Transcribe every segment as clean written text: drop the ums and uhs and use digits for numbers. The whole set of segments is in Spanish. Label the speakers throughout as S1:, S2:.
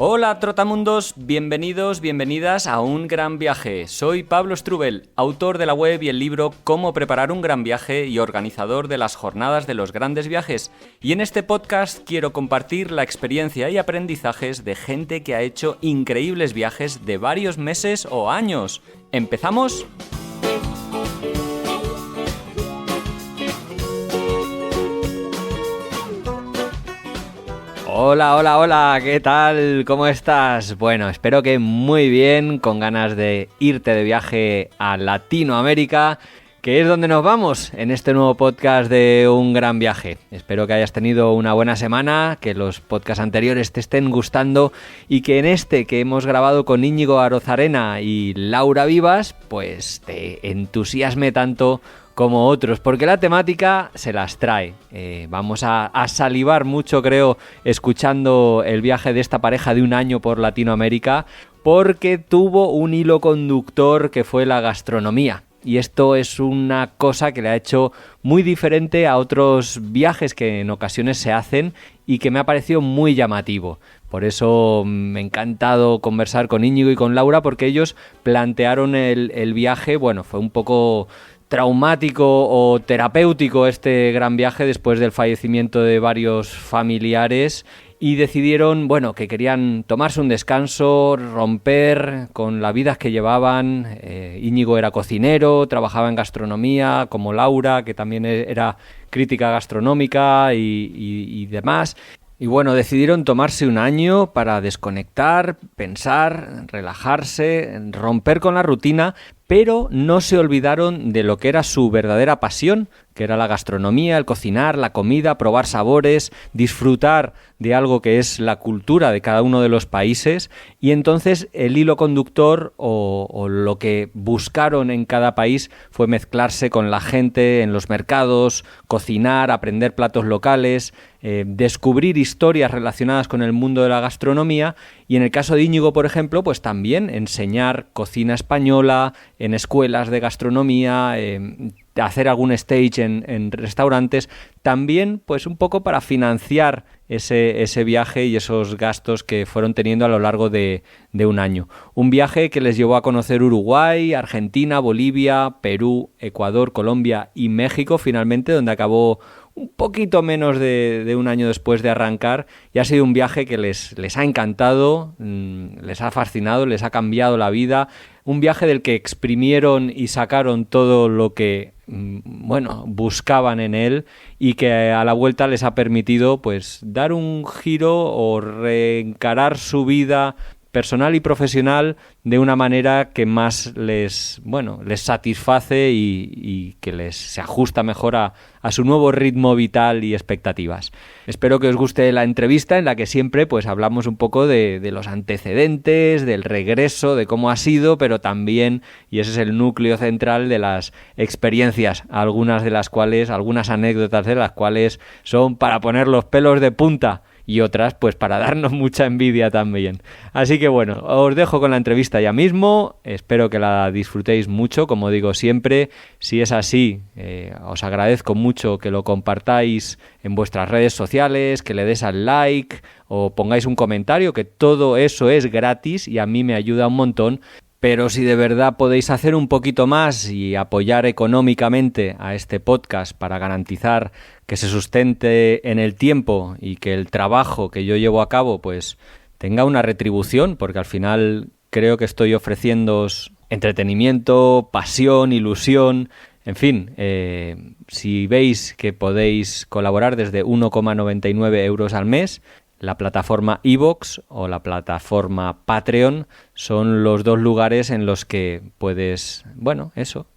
S1: Hola Trotamundos, bienvenidos, bienvenidas a Un Gran Viaje. Soy Pablo Strubel, autor de la web y el libro Cómo preparar un gran viaje y organizador de las jornadas de los grandes viajes. Y en este podcast quiero compartir la experiencia y aprendizajes de gente que ha hecho increíbles viajes de varios meses o años. ¿Empezamos? Hola, ¿qué tal? ¿Cómo estás? Bueno, espero que muy bien, con ganas de irte de viaje a Latinoamérica, que es donde nos vamos en este nuevo podcast de Un Gran Viaje. Espero que hayas tenido una buena semana, que los podcasts anteriores te estén gustando y que en este que hemos grabado con Íñigo Arozarena y Laura Vivas, pues te entusiasme tanto como otros, porque la temática se las trae. Vamos a salivar mucho, creo, escuchando el viaje de esta pareja de un año por Latinoamérica, porque tuvo un hilo conductor que fue la gastronomía. Y esto es una cosa que le ha hecho muy diferente a otros viajes que en ocasiones se hacen y que me ha parecido muy llamativo. Por eso me ha encantado conversar con Íñigo y con Laura, porque ellos plantearon el viaje, bueno, fue un poco traumático o terapéutico este gran viaje después del fallecimiento de varios familiares y decidieron, bueno, que querían tomarse un descanso, romper con la vida que llevaban. Íñigo era cocinero, trabajaba en gastronomía, como Laura, que también era crítica gastronómica y demás. Y bueno, decidieron tomarse un año para desconectar, pensar, relajarse, romper con la rutina, pero no se olvidaron de lo que era su verdadera pasión, que era la gastronomía, el cocinar, la comida, probar sabores, disfrutar de algo que es la cultura de cada uno de los países. Y entonces el hilo conductor o lo que buscaron en cada país fue mezclarse con la gente en los mercados, cocinar, aprender platos locales, descubrir historias relacionadas con el mundo de la gastronomía. Y en el caso de Íñigo, por ejemplo, pues también enseñar cocina española en escuelas de gastronomía, hacer algún stage en restaurantes, también pues un poco para financiar ese viaje y esos gastos que fueron teniendo a lo largo de un año. Un viaje que les llevó a conocer Uruguay, Argentina, Bolivia, Perú, Ecuador, Colombia y México finalmente, donde acabó un poquito menos de un año después de arrancar, y ha sido un viaje que les ha encantado, les ha fascinado, les ha cambiado la vida, un viaje del que exprimieron y sacaron todo lo que buscaban en él y que a la vuelta les ha permitido pues dar un giro o reencarar su vida personal y profesional de una manera que más les satisface y que se ajusta mejor a su nuevo ritmo vital y expectativas. Espero que os guste la entrevista, en la que siempre pues hablamos un poco de los antecedentes, del regreso, de cómo ha sido, pero también, y ese es el núcleo central, de las experiencias, algunas anécdotas de las cuales son para poner los pelos de punta, y otras pues para darnos mucha envidia también. Así que bueno, os dejo con la entrevista ya mismo, espero que la disfrutéis mucho, como digo siempre. Si es así, os agradezco mucho que lo compartáis en vuestras redes sociales, que le des al like o pongáis un comentario, que todo eso es gratis y a mí me ayuda un montón. Pero si de verdad podéis hacer un poquito más y apoyar económicamente a este podcast para garantizar que se sustente en el tiempo y que el trabajo que yo llevo a cabo pues tenga una retribución, porque al final creo que estoy ofreciéndoos entretenimiento, pasión, ilusión, en fin, si veis que podéis colaborar desde 1,99 € al mes, la plataforma iVoox o la plataforma Patreon son los dos lugares en los que puedes,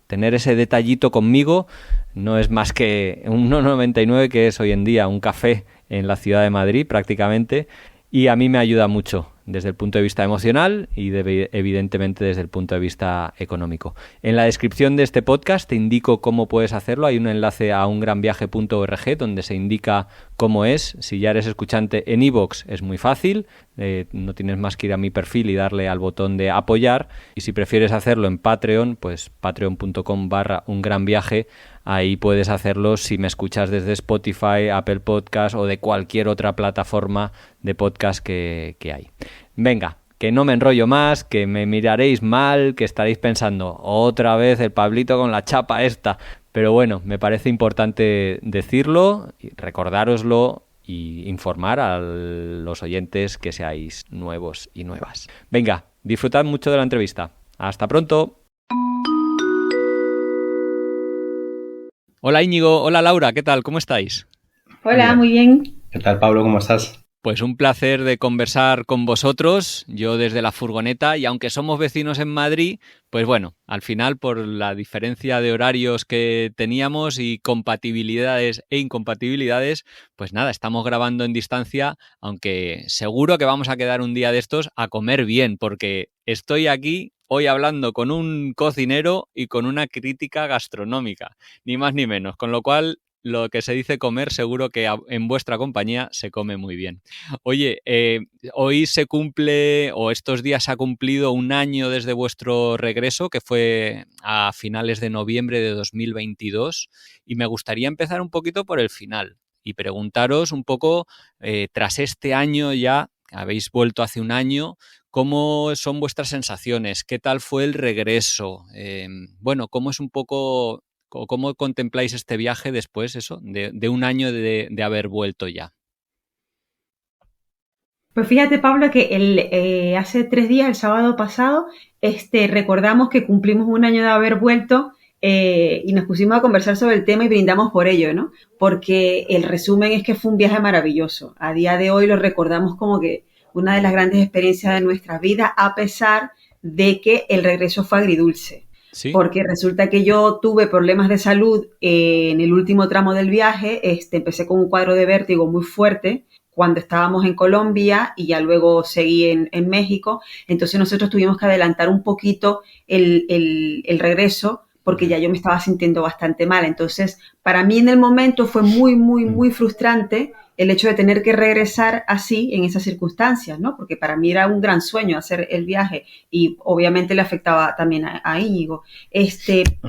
S1: tener ese detallito conmigo. No es más que 1,99 €, que es hoy en día un café en la ciudad de Madrid prácticamente, y a mí me ayuda mucho desde el punto de vista emocional y evidentemente desde el punto de vista económico. En la descripción de este podcast te indico cómo puedes hacerlo. Hay un enlace a ungranviaje.org donde se indica cómo es. Si ya eres escuchante en iVoox es muy fácil, no tienes más que ir a mi perfil y darle al botón de apoyar, y si prefieres hacerlo en Patreon, pues patreon.com/ungranviaje. Ahí puedes hacerlo si me escuchas desde Spotify, Apple Podcast o de cualquier otra plataforma de podcast que hay. Venga, que no me enrollo más, que me miraréis mal, que estaréis pensando otra vez el Pablito con la chapa esta. Pero bueno, me parece importante decirlo, recordároslo y informar a los oyentes que seáis nuevos y nuevas. Venga, disfrutad mucho de la entrevista. ¡Hasta pronto! Hola Íñigo, hola Laura, ¿qué tal? ¿Cómo estáis?
S2: Hola, muy bien.
S3: ¿Qué tal, Pablo? ¿Cómo estás?
S1: Pues un placer de conversar con vosotros, yo desde la furgoneta, y aunque somos vecinos en Madrid, pues bueno, al final por la diferencia de horarios que teníamos y compatibilidades e incompatibilidades, pues nada, estamos grabando en distancia, aunque seguro que vamos a quedar un día de estos a comer bien, porque estoy aquí hoy hablando con un cocinero y con una crítica gastronómica, ni más ni menos, con lo cual lo que se dice comer, seguro que en vuestra compañía se come muy bien. Oye, hoy se cumple, o estos días se ha cumplido un año desde vuestro regreso, que fue a finales de noviembre de 2022, y me gustaría empezar un poquito por el final y preguntaros un poco, tras este año ya, habéis vuelto hace un año, ¿cómo son vuestras sensaciones? ¿Qué tal fue el regreso? Bueno, ¿cómo es un poco... ¿Cómo contempláis este viaje después, eso, de un año de haber vuelto ya?
S2: Pues fíjate, Pablo, que hace 3 días, el sábado pasado, recordamos que cumplimos un año de haber vuelto y nos pusimos a conversar sobre el tema y brindamos por ello, ¿no? Porque el resumen es que fue un viaje maravilloso. A día de hoy lo recordamos como que una de las grandes experiencias de nuestras vidas, a pesar de que el regreso fue agridulce.
S1: ¿Sí?
S2: Porque resulta que yo tuve problemas de salud en el último tramo del viaje. Empecé con un cuadro de vértigo muy fuerte cuando estábamos en Colombia y ya luego seguí en México. Entonces nosotros tuvimos que adelantar un poquito el regreso porque ya yo me estaba sintiendo bastante mal. Entonces, para mí en el momento fue muy, muy, muy frustrante el hecho de tener que regresar así en esas circunstancias, ¿no? Porque para mí era un gran sueño hacer el viaje y obviamente le afectaba también a Íñigo.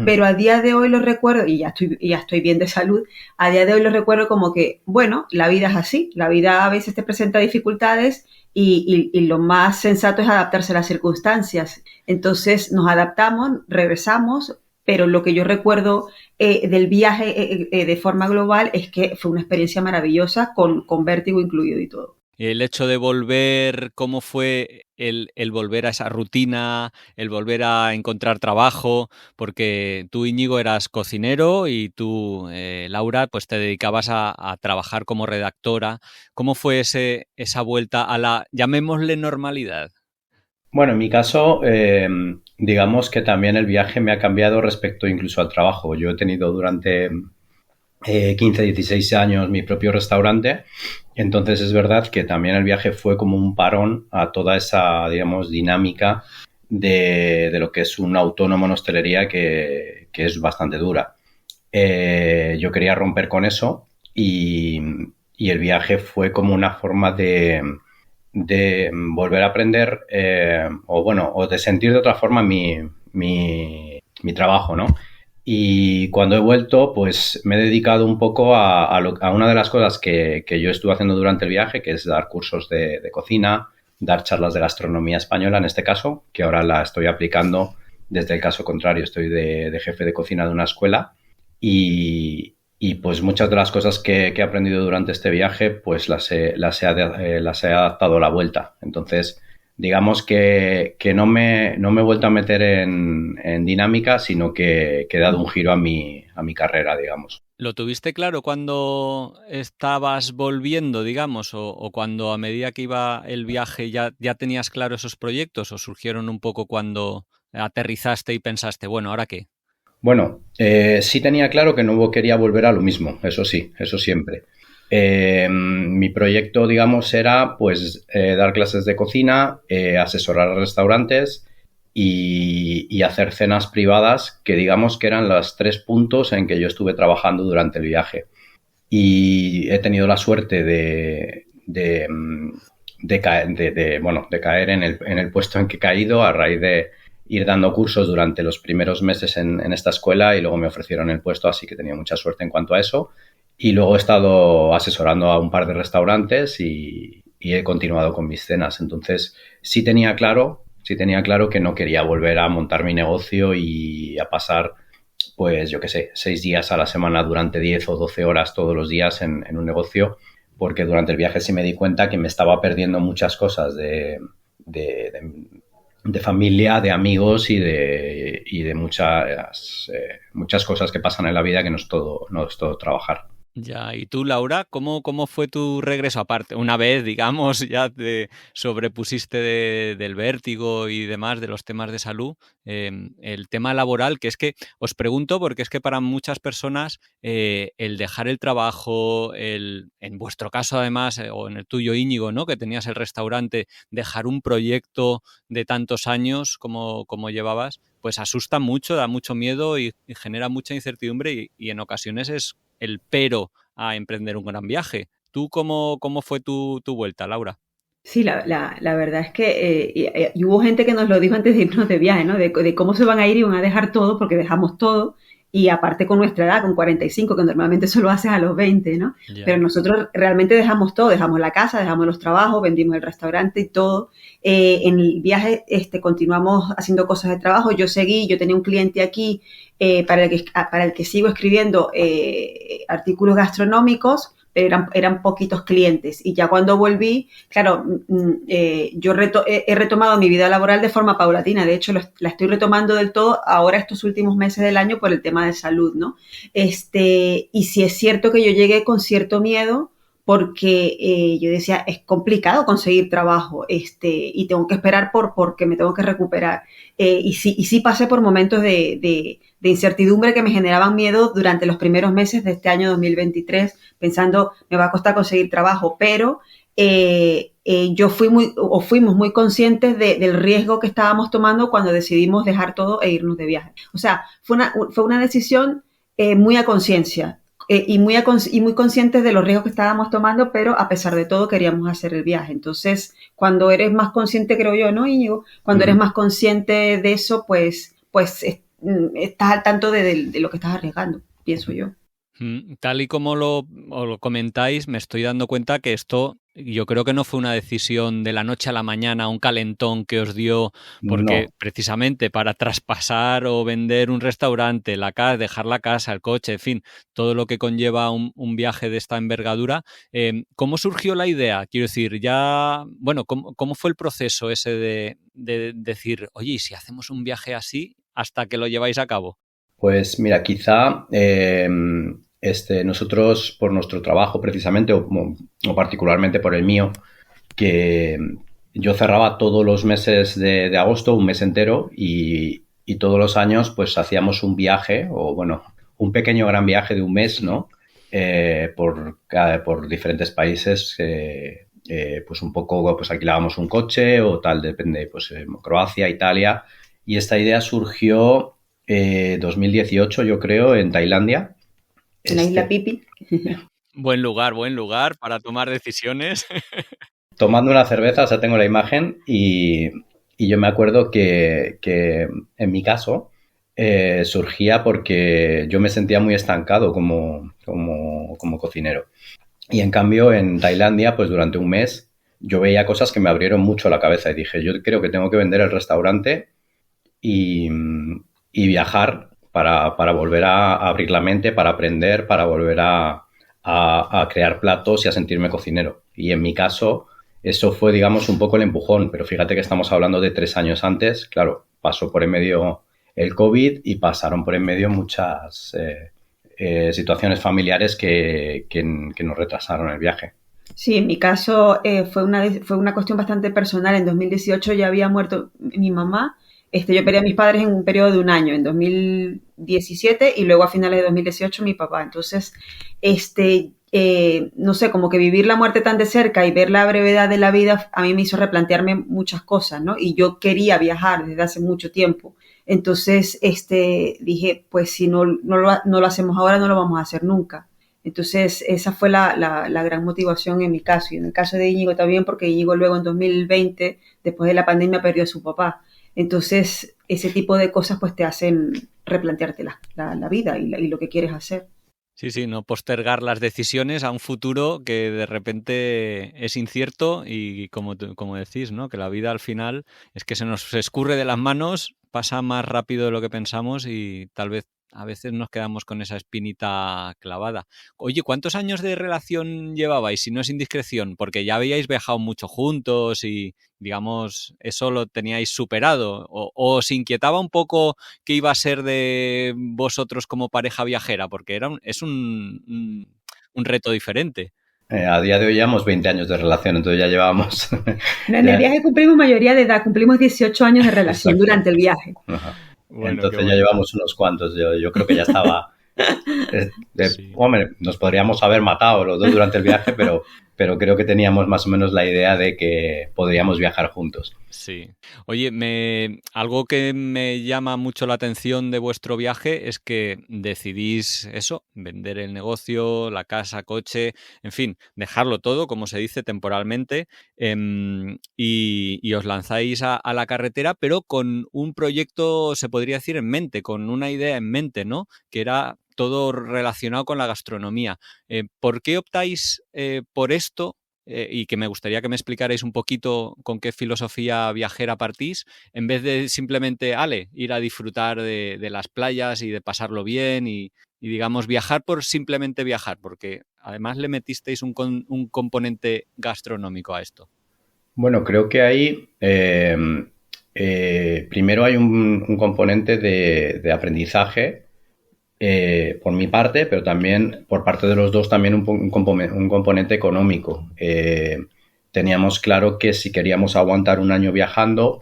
S2: Pero a día de hoy lo recuerdo, y ya estoy bien de salud, a día de hoy lo recuerdo como que, bueno, la vida es así, la vida a veces te presenta dificultades y lo más sensato es adaptarse a las circunstancias. Entonces nos adaptamos, regresamos, pero lo que yo recuerdo del viaje de forma global es que fue una experiencia maravillosa con vértigo incluido y todo.
S1: El hecho de volver, ¿cómo fue el volver a esa rutina, el volver a encontrar trabajo? Porque tú, Íñigo, eras cocinero y tú, Laura, pues te dedicabas a trabajar como redactora. ¿Cómo fue esa vuelta a la, llamémosle, normalidad?
S3: Bueno, en mi caso, digamos que también el viaje me ha cambiado respecto incluso al trabajo. Yo he tenido durante 15, 16 años mi propio restaurante, entonces es verdad que también el viaje fue como un parón a toda esa, digamos, dinámica de lo que es un autónomo en hostelería que es bastante dura. Yo quería romper con eso y el viaje fue como una forma de volver a aprender o de sentir de otra forma mi trabajo, ¿no? Y cuando he vuelto, pues me he dedicado un poco a una de las cosas que yo estuve haciendo durante el viaje, que es dar cursos de cocina, dar charlas de gastronomía española en este caso, que ahora la estoy aplicando desde el caso contrario. Estoy de jefe de cocina de una escuela y pues muchas de las cosas que he aprendido durante este viaje pues las he adaptado a la vuelta. Entonces, digamos que no me he vuelto a meter en dinámica, sino que he dado un giro a mi carrera, digamos.
S1: ¿Lo tuviste claro cuando estabas volviendo, digamos, o cuando a medida que iba el viaje ya tenías claro esos proyectos, o surgieron un poco cuando aterrizaste y pensaste, bueno, ¿ahora qué?
S3: Bueno, sí tenía claro que no quería volver a lo mismo, eso sí, eso siempre. Mi proyecto, digamos, era pues dar clases de cocina, asesorar a restaurantes y hacer cenas privadas, que digamos que eran los 3 puntos en que yo estuve trabajando durante el viaje. Y he tenido la suerte de caer en el puesto en que he caído a raíz de ir dando cursos durante los primeros meses en esta escuela y luego me ofrecieron el puesto, así que tenía mucha suerte en cuanto a eso. Y luego he estado asesorando a un par de restaurantes y he continuado con mis cenas. Entonces, sí tenía claro que no quería volver a montar mi negocio y a pasar, pues yo qué sé, 6 días a la semana durante 10 o 12 horas todos los días en un negocio, porque durante el viaje sí me di cuenta que me estaba perdiendo muchas cosas de familia, de amigos y de muchas cosas que pasan en la vida, que no es todo trabajar.
S1: Ya, y tú, Laura, ¿cómo fue tu regreso? Aparte, una vez, digamos, ya te sobrepusiste del vértigo y demás, de los temas de salud, el tema laboral, que es que os pregunto porque es que para muchas personas el dejar el trabajo, en vuestro caso además, o en el tuyo, Íñigo, ¿no? Que tenías el restaurante, dejar un proyecto de tantos años como llevabas, pues asusta mucho, da mucho miedo y genera mucha incertidumbre y en ocasiones es el pero a emprender un gran viaje. ¿Tú cómo fue tu vuelta, Laura?
S2: Sí, la verdad es que y hubo gente que nos lo dijo antes de irnos de viaje, ¿no? De cómo se van a ir y van a dejar todo, porque dejamos todo. Y aparte con nuestra edad, con 45, que normalmente solo haces a los 20, ¿no?
S1: Ya.
S2: Pero nosotros realmente dejamos todo, dejamos la casa, dejamos los trabajos, vendimos el restaurante y todo. En el viaje continuamos haciendo cosas de trabajo. Yo tenía un cliente aquí para el que sigo escribiendo artículos gastronómicos, pero eran poquitos clientes. Y ya cuando volví, claro, yo he retomado mi vida laboral de forma paulatina. De hecho, la estoy retomando del todo ahora estos últimos meses del año por el tema de salud, ¿no? Y sí es cierto que yo llegué con cierto miedo porque yo decía, es complicado conseguir trabajo y tengo que esperar porque me tengo que recuperar. Y sí pasé por momentos de incertidumbre que me generaban miedo durante los primeros meses de este año 2023, pensando, me va a costar conseguir trabajo, pero fuimos muy conscientes del riesgo que estábamos tomando cuando decidimos dejar todo e irnos de viaje. O sea, fue una decisión muy a conciencia. Y muy conscientes de los riesgos que estábamos tomando, pero a pesar de todo queríamos hacer el viaje. Entonces, cuando eres más consciente, creo yo, ¿no, Íñigo? Cuando eres más consciente de eso, pues estás al tanto de lo que estás arriesgando, pienso yo.
S1: Tal y como lo comentáis, me estoy dando cuenta que esto, yo creo que no fue una decisión de la noche a la mañana, un calentón que os dio, porque
S3: No.
S1: precisamente para traspasar o vender un restaurante, dejar la casa, el coche, en fin, todo lo que conlleva un viaje de esta envergadura, ¿cómo surgió la idea? Quiero decir, ¿cómo fue el proceso ese de decir, oye, ¿y si hacemos un viaje así hasta que lo lleváis a cabo?
S3: Pues mira, quizá nosotros por nuestro trabajo precisamente, o particularmente por el mío, que yo cerraba todos los meses de agosto, un mes entero, y todos los años pues hacíamos un viaje, o bueno, un pequeño gran viaje de un mes, ¿no? Por diferentes países, pues un poco, pues alquilábamos un coche o tal, depende, pues Croacia, Italia, y esta idea surgió 2018, yo creo, en Tailandia.
S2: En la isla Pipi.
S1: Buen lugar para tomar decisiones.
S3: Tomando una cerveza, o sea, tengo la imagen y yo me acuerdo que en mi caso surgía porque yo me sentía muy estancado como cocinero. Y en cambio en Tailandia, pues durante un mes, yo veía cosas que me abrieron mucho la cabeza y dije, yo creo que tengo que vender el restaurante y viajar para volver a abrir la mente, para aprender, para volver a crear platos y a sentirme cocinero. Y en mi caso, eso fue, digamos, un poco el empujón, pero fíjate que estamos hablando de 3 años antes. Claro, pasó por en medio el COVID y pasaron por en medio muchas situaciones familiares que nos retrasaron el viaje.
S2: Sí, en mi caso fue una cuestión bastante personal. En 2018 ya había muerto mi mamá. Yo perdí a mis padres en un periodo de un año, en 2017, y luego a finales de 2018 mi papá. Entonces, no sé, como que vivir la muerte tan de cerca y ver la brevedad de la vida a mí me hizo replantearme muchas cosas, ¿no? Y yo quería viajar desde hace mucho tiempo. Entonces, dije, pues si no lo hacemos ahora, no lo vamos a hacer nunca. Entonces, esa fue la gran motivación en mi caso. Y en el caso de Íñigo también, porque Íñigo luego en 2020, después de la pandemia, perdió a su papá. Entonces, ese tipo de cosas pues te hacen replantearte la vida y lo que quieres hacer.
S1: Sí, sí, no postergar las decisiones a un futuro que de repente es incierto y como decís, ¿no? Que la vida al final es que se nos escurre de las manos, pasa más rápido de lo que pensamos y tal vez a veces nos quedamos con esa espinita clavada. Oye, ¿cuántos años de relación llevabais, si no es indiscreción? Porque ya habíais viajado mucho juntos y, digamos, eso lo teníais superado. ¿O os inquietaba un poco qué iba a ser de vosotros como pareja viajera? Porque es un reto diferente.
S3: A día de hoy llevamos 20 años de relación, entonces ya llevábamos...
S2: No, en el viaje cumplimos mayoría de edad, cumplimos 18 años de relación
S3: Exacto.
S2: durante el viaje.
S3: Ajá.
S1: Bueno,
S3: Entonces ya llevamos unos cuantos. Yo creo que ya estaba...
S1: Sí.
S3: Hombre, nos podríamos haber matado los dos durante el viaje, pero creo que teníamos más o menos la idea de que podríamos viajar juntos.
S1: Sí. Oye, algo que me llama mucho la atención de vuestro viaje es que decidís eso, vender el negocio, la casa, coche, en fin, dejarlo todo, como se dice, temporalmente, y os lanzáis a la carretera, pero con un proyecto, se podría decir, en mente, con una idea en mente, ¿no? Que era todo relacionado con la gastronomía. ¿Por qué optáis por esto? Y que me gustaría que me explicarais un poquito con qué filosofía viajera partís, en vez de simplemente, ir a disfrutar de las playas y de pasarlo bien y digamos, viajar por simplemente viajar, porque además le metisteis un componente gastronómico a esto.
S3: Bueno, creo que ahí primero hay un componente de aprendizaje por mi parte, pero también por parte de los dos también un componente económico. Teníamos claro que si queríamos aguantar un año viajando,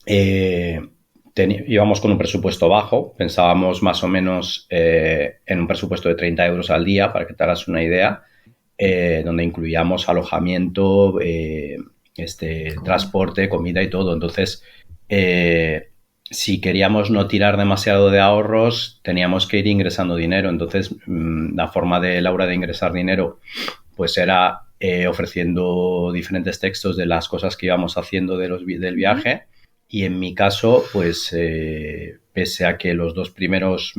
S3: íbamos con un presupuesto bajo, pensábamos más o menos en un presupuesto de 30 euros al día, para que te hagas una idea, donde incluíamos alojamiento, transporte, comida y todo. Entonces, si queríamos no tirar demasiado de ahorros, teníamos que ir ingresando dinero. Entonces, la forma de Laura de ingresar dinero, pues era ofreciendo diferentes textos de las cosas que íbamos haciendo del viaje. Y en mi caso, pues, pese a que los dos primeros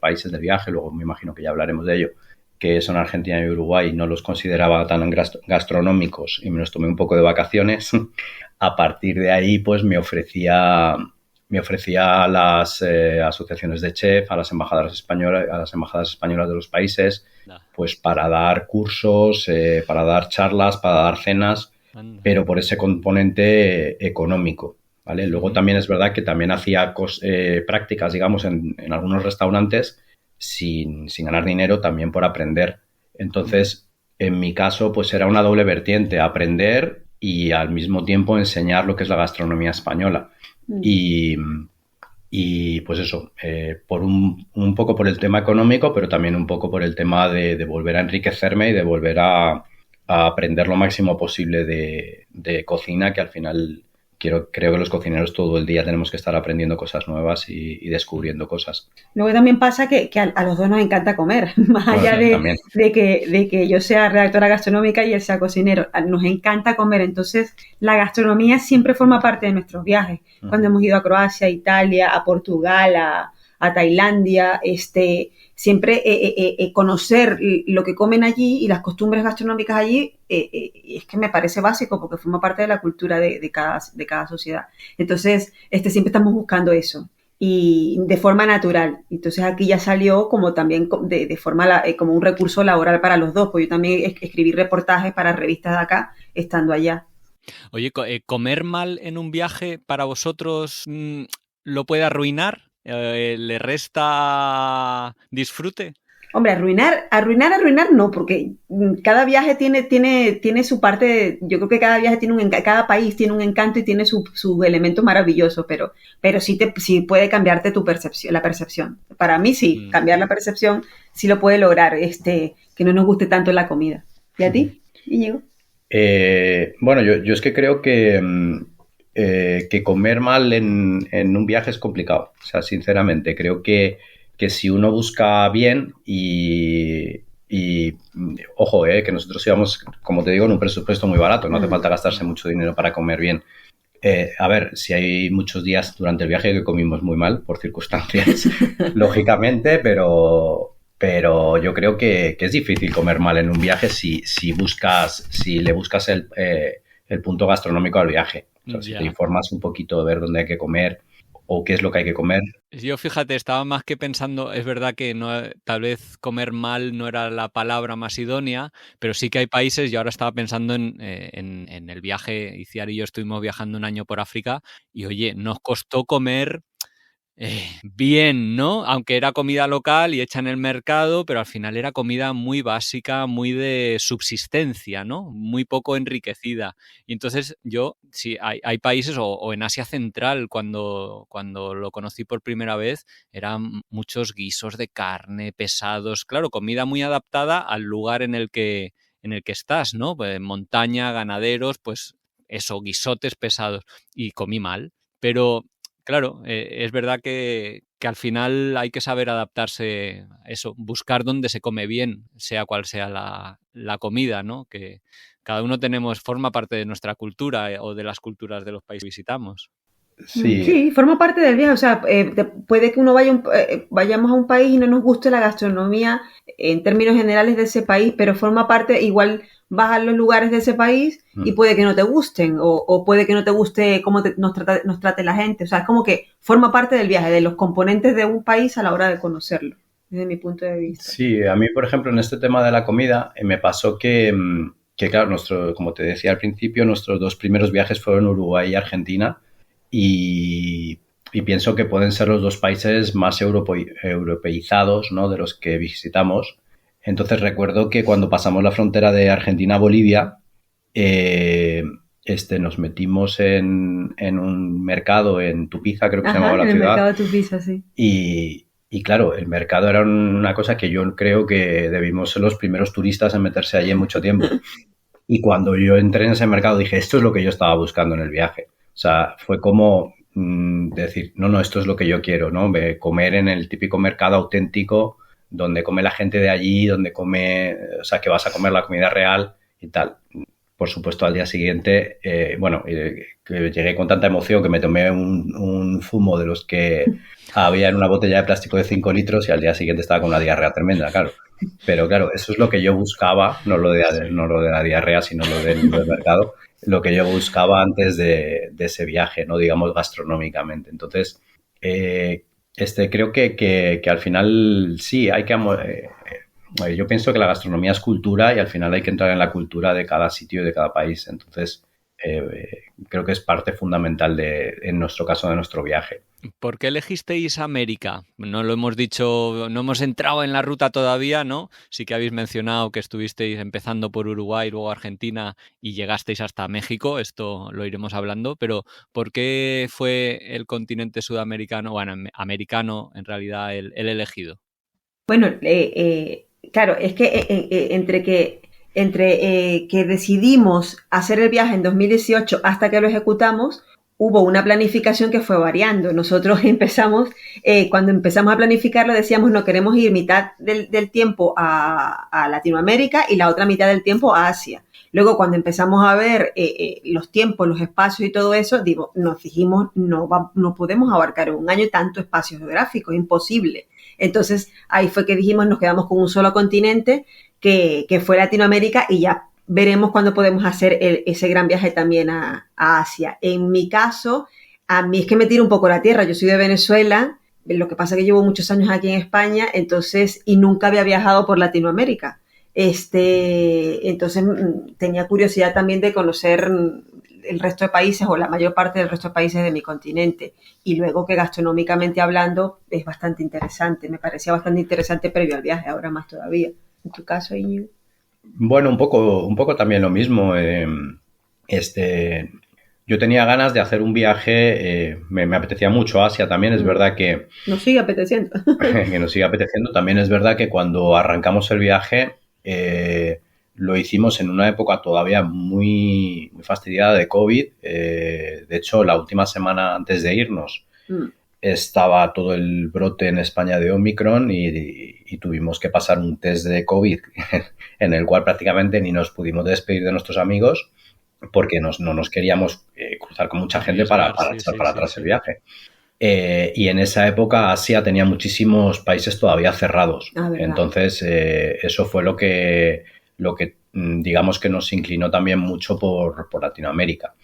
S3: países del viaje, luego me imagino que ya hablaremos de ello, que son Argentina y Uruguay, no los consideraba tan gastronómicos y me los tomé un poco de vacaciones. A partir de ahí, pues me ofrecía a las asociaciones de chef, a las embajadas españolas de los países, pues para dar cursos, para dar charlas, para dar cenas, pero por ese componente económico, ¿vale? Luego también es verdad que también hacía prácticas, digamos, en algunos restaurantes sin ganar dinero, también por aprender. Entonces, en mi caso, pues era una doble vertiente, aprender y al mismo tiempo enseñar lo que es la gastronomía española. Y pues eso, por un poco por el tema económico, pero también un poco por el tema de volver a enriquecerme y de volver a aprender lo máximo posible de cocina, que al final creo que los cocineros todo el día tenemos que estar aprendiendo cosas nuevas y descubriendo cosas.
S2: Luego también pasa que a los dos nos encanta comer, más allá de que yo sea redactora gastronómica y él sea cocinero. Nos encanta comer, entonces la gastronomía siempre forma parte de nuestros viajes. Cuando hemos ido a Croacia, a Italia, a Portugal, a Tailandia, siempre conocer lo que comen allí y las costumbres gastronómicas allí es que me parece básico porque forma parte de la cultura de cada sociedad. Entonces, siempre estamos buscando eso y de forma natural. Entonces, aquí ya salió como también de forma como un recurso laboral para los dos, porque yo también escribí reportajes para revistas de acá estando allá.
S1: Oye, ¿comer mal en un viaje para vosotros lo puede arruinar? ¿Le resta disfrute?
S2: Hombre, arruinar no, porque cada viaje tiene su parte, yo creo que cada viaje cada país tiene un encanto y tiene su elemento maravilloso, pero sí puede cambiarte la percepción. Para mí sí, cambiar la percepción sí lo puede lograr, que no nos guste tanto la comida. ¿Y a ti, Íñigo?
S3: Bueno, yo es que creo que comer mal en un viaje es complicado. O sea, sinceramente, creo que si uno busca bien y ojo, que nosotros íbamos, como te digo, en un presupuesto muy barato, no hace falta gastarse mucho dinero para comer bien. A ver, si hay muchos días durante el viaje que comimos muy mal por circunstancias, lógicamente, pero pero yo creo que es difícil comer mal en un viaje si le buscas el punto gastronómico al viaje. O sea, si te informas un poquito de ver dónde hay que comer o qué es lo que hay que comer.
S1: Yo, fíjate, estaba más que pensando, es verdad que no, tal vez comer mal no era la palabra más idónea, pero sí que hay países, yo ahora estaba pensando en el viaje, Iciar y yo estuvimos viajando un año por África y, oye, nos costó comer bien, ¿no? Aunque era comida local y hecha en el mercado, pero al final era comida muy básica, muy de subsistencia, ¿no? Muy poco enriquecida. Y entonces sí, hay países, o en Asia Central, cuando lo conocí por primera vez, eran muchos guisos de carne, pesados, claro, comida muy adaptada al lugar en el que estás, ¿no? Pues montaña, ganaderos, pues eso, guisotes pesados. Y comí mal, pero... Claro, es verdad que al final hay que saber adaptarse a eso, buscar dónde se come bien, sea cual sea la comida, ¿no? Que cada uno forma parte de nuestra cultura o de las culturas de los países que visitamos.
S2: Sí, forma parte del viaje. O sea, puede que uno vayamos a un país y no nos guste la gastronomía en términos generales de ese país, pero forma parte, igual vas a los lugares de ese país y puede que no te gusten o puede que no te guste cómo nos trate la gente. O sea, es como que forma parte del viaje, de los componentes de un país a la hora de conocerlo, desde mi punto de vista.
S3: Sí, a mí, por ejemplo, en este tema de la comida, me pasó que claro, como te decía al principio, nuestros 2 primeros viajes fueron Uruguay y Argentina. Y pienso que pueden ser los 2 países más europeizados, ¿no?, de los que visitamos. Entonces recuerdo que cuando pasamos la frontera de Argentina a Bolivia, nos metimos en un mercado en Tupiza, creo que se llamaba la ciudad.
S2: En el mercado de Tupiza, sí.
S3: Y claro, el mercado era una cosa que yo creo que debimos ser los primeros turistas en meterse allí en mucho tiempo. Y cuando yo entré en ese mercado dije, esto es lo que yo estaba buscando en el viaje. O sea, fue como decir, no, esto es lo que yo quiero, ¿no? Comer en el típico mercado auténtico donde come la gente de allí, donde come, o sea, que vas a comer la comida real y tal. Por supuesto, al día siguiente, que llegué con tanta emoción que me tomé un zumo de los que había en una botella de plástico de 5 litros y al día siguiente estaba con una diarrea tremenda, claro. Pero claro, eso es lo que yo buscaba, no lo de la diarrea, sino lo del mercado, lo que yo buscaba antes de ese viaje, no digamos gastronómicamente. Entonces, creo que al final sí, hay que... yo pienso que la gastronomía es cultura y al final hay que entrar en la cultura de cada sitio y de cada país. Entonces, creo que es parte fundamental en nuestro caso, de nuestro viaje.
S1: ¿Por qué elegisteis América? No lo hemos dicho, no hemos entrado en la ruta todavía, ¿no? Sí que habéis mencionado que estuvisteis empezando por Uruguay, luego Argentina y llegasteis hasta México, esto lo iremos hablando, pero ¿por qué fue el continente sudamericano, bueno, americano en realidad el elegido?
S2: Bueno, claro, es que entre que decidimos hacer el viaje en 2018 hasta que lo ejecutamos, hubo una planificación que fue variando. Nosotros cuando empezamos a planificarlo, decíamos, no, queremos ir mitad del tiempo a Latinoamérica y la otra mitad del tiempo a Asia. Luego, cuando empezamos a ver los tiempos, los espacios y todo eso, nos dijimos, no podemos abarcar en un año tanto espacio geográfico, imposible. Entonces, ahí fue que dijimos, nos quedamos con un solo continente, que fue Latinoamérica, y ya veremos cuándo podemos hacer ese gran viaje también a Asia. En mi caso, a mí es que me tira un poco la tierra. Yo soy de Venezuela, lo que pasa es que llevo muchos años aquí en España, y nunca había viajado por Latinoamérica. Entonces tenía curiosidad también de conocer el resto de países o la mayor parte del resto de países de mi continente. Y luego que gastronómicamente hablando es bastante interesante. Me parecía bastante interesante previo al viaje, ahora más todavía. ¿En tu caso, Íñigo?
S3: Bueno, un poco también lo mismo. Yo tenía ganas de hacer un viaje, me apetecía mucho Asia también, es verdad que...
S2: Nos sigue apeteciendo.
S3: Que nos sigue apeteciendo. También es verdad que cuando arrancamos el viaje lo hicimos en una época todavía muy, muy fastidiada de COVID. De hecho, la última semana antes de irnos estaba todo el brote en España de Omicron y tuvimos que pasar un test de COVID en el cual prácticamente ni nos pudimos despedir de nuestros amigos porque no nos queríamos cruzar con mucha gente para echar para atrás el viaje. Y en esa época Asia tenía muchísimos países todavía cerrados. Entonces, eso fue lo que digamos que nos inclinó también mucho por Latinoamérica.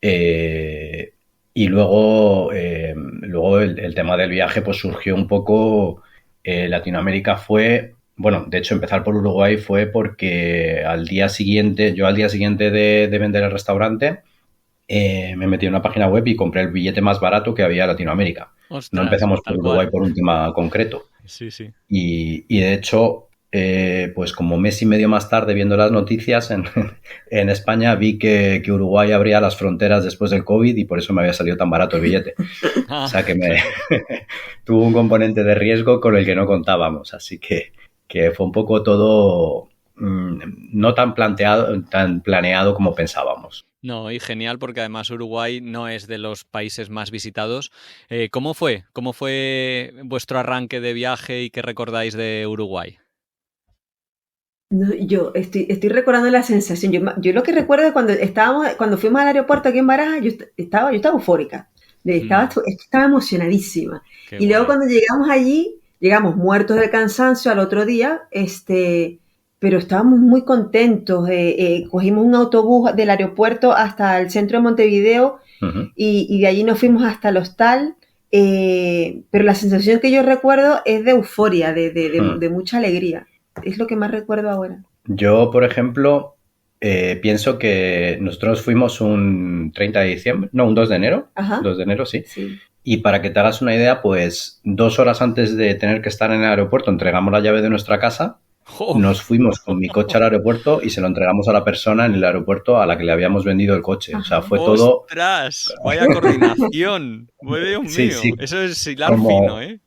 S3: Y luego el tema del viaje pues surgió un poco. Latinoamérica fue, bueno, de hecho empezar por Uruguay fue porque al día siguiente de vender el restaurante, me metí en una página web y compré el billete más barato que había en Latinoamérica.
S1: Ostras,
S3: no empezamos por Uruguay por un tema concreto.
S1: Sí, sí.
S3: Y de hecho, pues como mes y medio más tarde, viendo las noticias en España, vi que Uruguay abría las fronteras después del COVID y por eso me había salido tan barato el billete. O sea que tuvo un componente de riesgo con el que no contábamos. Así que fue un poco todo no tan planeado como pensábamos.
S1: No, y genial porque además Uruguay no es de los países más visitados. ¿Cómo fue? ¿Cómo fue vuestro arranque de viaje y qué recordáis de Uruguay?
S4: No, yo estoy recordando la sensación. Yo lo que recuerdo es cuando fuimos al aeropuerto aquí en Barajas, yo estaba eufórica. Estaba emocionadísima.
S1: Qué
S4: Y luego
S1: guay.
S4: cuando llegamos allí, llegamos muertos de cansancio al otro día, pero estábamos muy contentos. Cogimos un autobús del aeropuerto hasta el centro de Montevideo
S3: Uh-huh.
S4: y de allí nos fuimos hasta el hostal. Pero la sensación que yo recuerdo es de euforia, de mucha alegría. Es lo que más recuerdo ahora.
S3: Yo, por ejemplo, pienso que nosotros fuimos un 30 de diciembre, no, un 2 de enero.
S4: Ajá.
S3: 2 de enero, sí.
S4: Sí.
S3: Y para que te hagas una idea, pues 2 horas antes de tener que estar en el aeropuerto, entregamos la llave de nuestra casa,
S1: ¡Oh!
S3: nos fuimos con mi coche al aeropuerto y se lo entregamos a la persona en el aeropuerto a la que le habíamos vendido el coche. O sea, fue todo...
S1: ¡Ostras! ¡Vaya coordinación! Dios
S3: Sí,
S1: mío!
S3: sí.
S1: Eso es hilar
S3: Como-
S1: fino, ¿eh?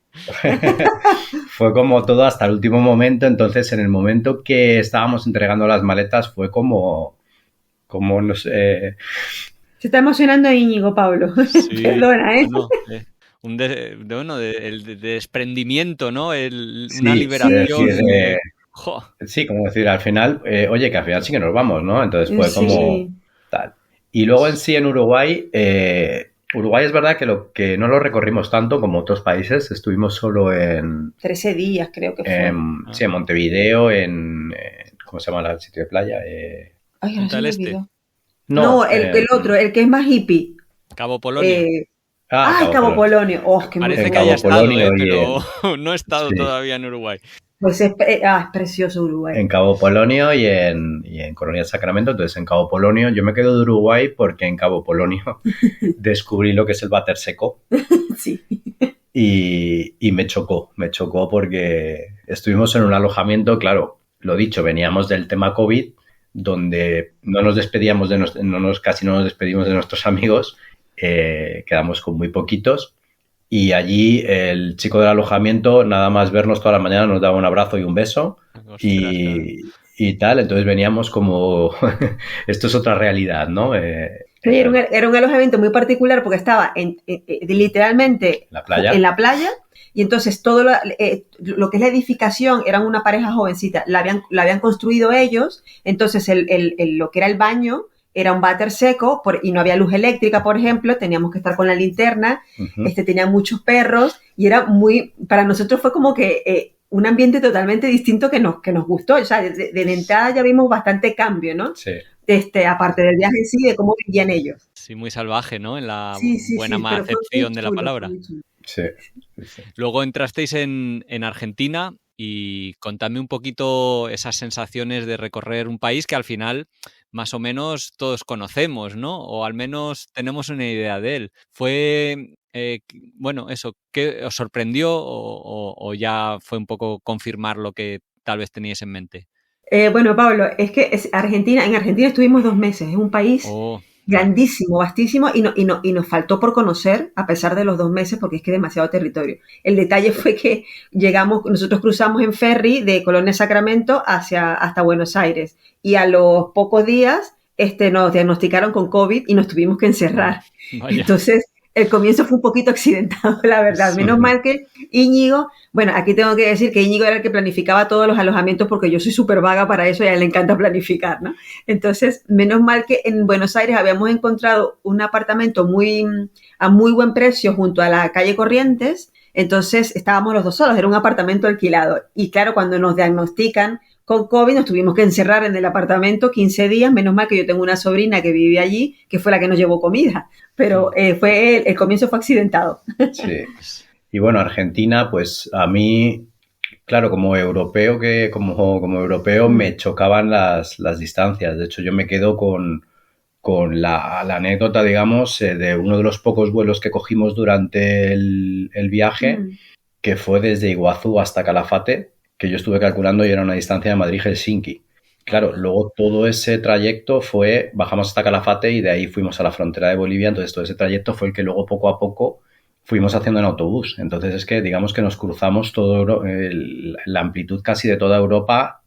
S3: Fue como todo hasta el último momento. Entonces, en el momento que estábamos entregando las maletas, fue como no sé...
S4: Se está emocionando Íñigo, Pablo.
S1: Sí.
S4: Perdona, ¿eh?
S1: Bueno, el desprendimiento, ¿no?
S3: Sí,
S1: Una
S3: sí,
S1: liberación.
S3: decir,
S1: ¡Jo!
S3: sí, como decir, al final, oye, que al final sí que nos vamos, ¿no? Entonces fue
S4: Sí.
S3: como tal. Y luego en sí en Uruguay, Uruguay es verdad que no lo recorrimos tanto como otros países. Estuvimos solo en
S4: 13 días creo que fue.
S3: sí, en Montevideo, ¿cómo se llama el sitio de playa?
S4: Ay, ahora
S1: Punta
S4: se
S1: del
S4: me
S1: Este.
S4: olvidó. No, el otro, el que es más hippie.
S1: Cabo Polonio.
S4: Cabo Polonio. Oh, qué
S1: Parece
S3: en
S1: que haya
S3: Cabo
S1: estado,
S3: Polonio
S1: pero no he estado
S3: Sí.
S1: todavía en Uruguay.
S4: Pues es precioso Uruguay.
S3: En Cabo Polonio y en Colonia del Sacramento. Entonces, en Cabo Polonio, yo me quedo de Uruguay porque en Cabo Polonio descubrí lo que es el váter seco.
S4: Sí.
S3: Y me chocó porque estuvimos en un alojamiento, claro, lo dicho, veníamos del tema COVID, donde no nos despedíamos casi no nos despedimos de nuestros amigos, quedamos con muy poquitos, y allí el chico del alojamiento, nada más vernos toda la mañana, nos daba un abrazo y un beso,
S1: Ostras,
S3: y tal, entonces veníamos como, esto es otra realidad, ¿no?
S4: Oye, era un alojamiento muy particular porque estaba literalmente
S3: La playa.
S4: en la playa y entonces todo lo que es la edificación eran una pareja jovencita, la habían construido ellos, entonces lo que era el baño era un váter seco y no había luz eléctrica, por ejemplo, teníamos que estar con la linterna,
S3: Uh-huh.
S4: tenía muchos perros y era para nosotros fue como que un ambiente totalmente distinto que nos gustó, o sea, de la entrada ya vimos bastante cambio, ¿no?
S3: Sí.
S4: Aparte del viaje en sí, de cómo vivían ellos.
S1: sí, muy salvaje, ¿no? En la
S4: Sí,
S1: buena
S4: pero fue
S1: acepción
S4: muy
S1: de la
S4: chulo,
S1: palabra.
S4: fue muy chulo.
S3: Sí.
S1: Luego entrasteis en Argentina y contadme un poquito esas sensaciones de recorrer un país que al final más o menos todos conocemos, ¿no? O al menos tenemos una idea de él. Fue, bueno, eso, ¿qué os sorprendió o ya fue un poco confirmar lo que tal vez teníais en mente?
S4: Bueno, Pablo, es que en Argentina estuvimos 2 meses, es un país
S1: Oh,
S4: grandísimo, vastísimo, y nos faltó por conocer, a pesar de los 2 meses, porque es que es demasiado territorio. El detalle fue que nosotros cruzamos en ferry de Colonia Sacramento hasta Buenos Aires, y a los pocos días nos diagnosticaron con COVID y nos tuvimos que encerrar.
S1: vaya.
S4: Entonces, El comienzo fue un poquito accidentado, la verdad. Menos mal que Íñigo, bueno, aquí tengo que decir que Íñigo era el que planificaba todos los alojamientos porque yo soy súper vaga para eso y a él le encanta planificar, ¿no? Entonces, menos mal que en Buenos Aires habíamos encontrado un apartamento a muy buen precio junto a la calle Corrientes, entonces estábamos los dos solos, era un apartamento alquilado. Y claro, cuando nos diagnostican con COVID nos tuvimos que encerrar en el apartamento 15 días, menos mal que yo tengo una sobrina que vive allí, que fue la que nos llevó comida, pero el comienzo fue accidentado.
S3: Sí. Y bueno, Argentina, pues a mí, claro, como europeo como europeo me chocaban las distancias. De hecho, yo me quedo con la anécdota, digamos, de uno de los pocos vuelos que cogimos durante el viaje, que fue desde Iguazú hasta Calafate, que yo estuve calculando y era una distancia de Madrid-Helsinki. Claro, luego todo ese trayecto bajamos hasta Calafate y de ahí fuimos a la frontera de Bolivia, entonces todo ese trayecto fue el que luego poco a poco fuimos haciendo en autobús. Entonces es que digamos que nos cruzamos la amplitud casi de toda Europa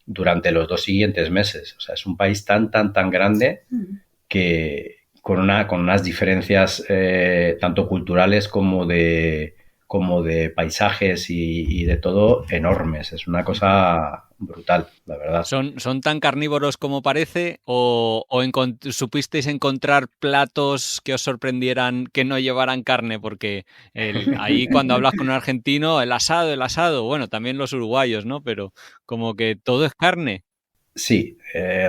S3: durante los 2 siguientes meses. O sea, es un país tan grande que con unas diferencias tanto culturales como de paisajes y de todo enormes. Es una cosa brutal, la verdad.
S1: ¿Son tan carnívoros como parece o supisteis encontrar platos que os sorprendieran que no llevaran carne? Porque ahí cuando hablas con un argentino, el asado, bueno, también los uruguayos, ¿no? Pero como que todo es carne.
S3: Sí,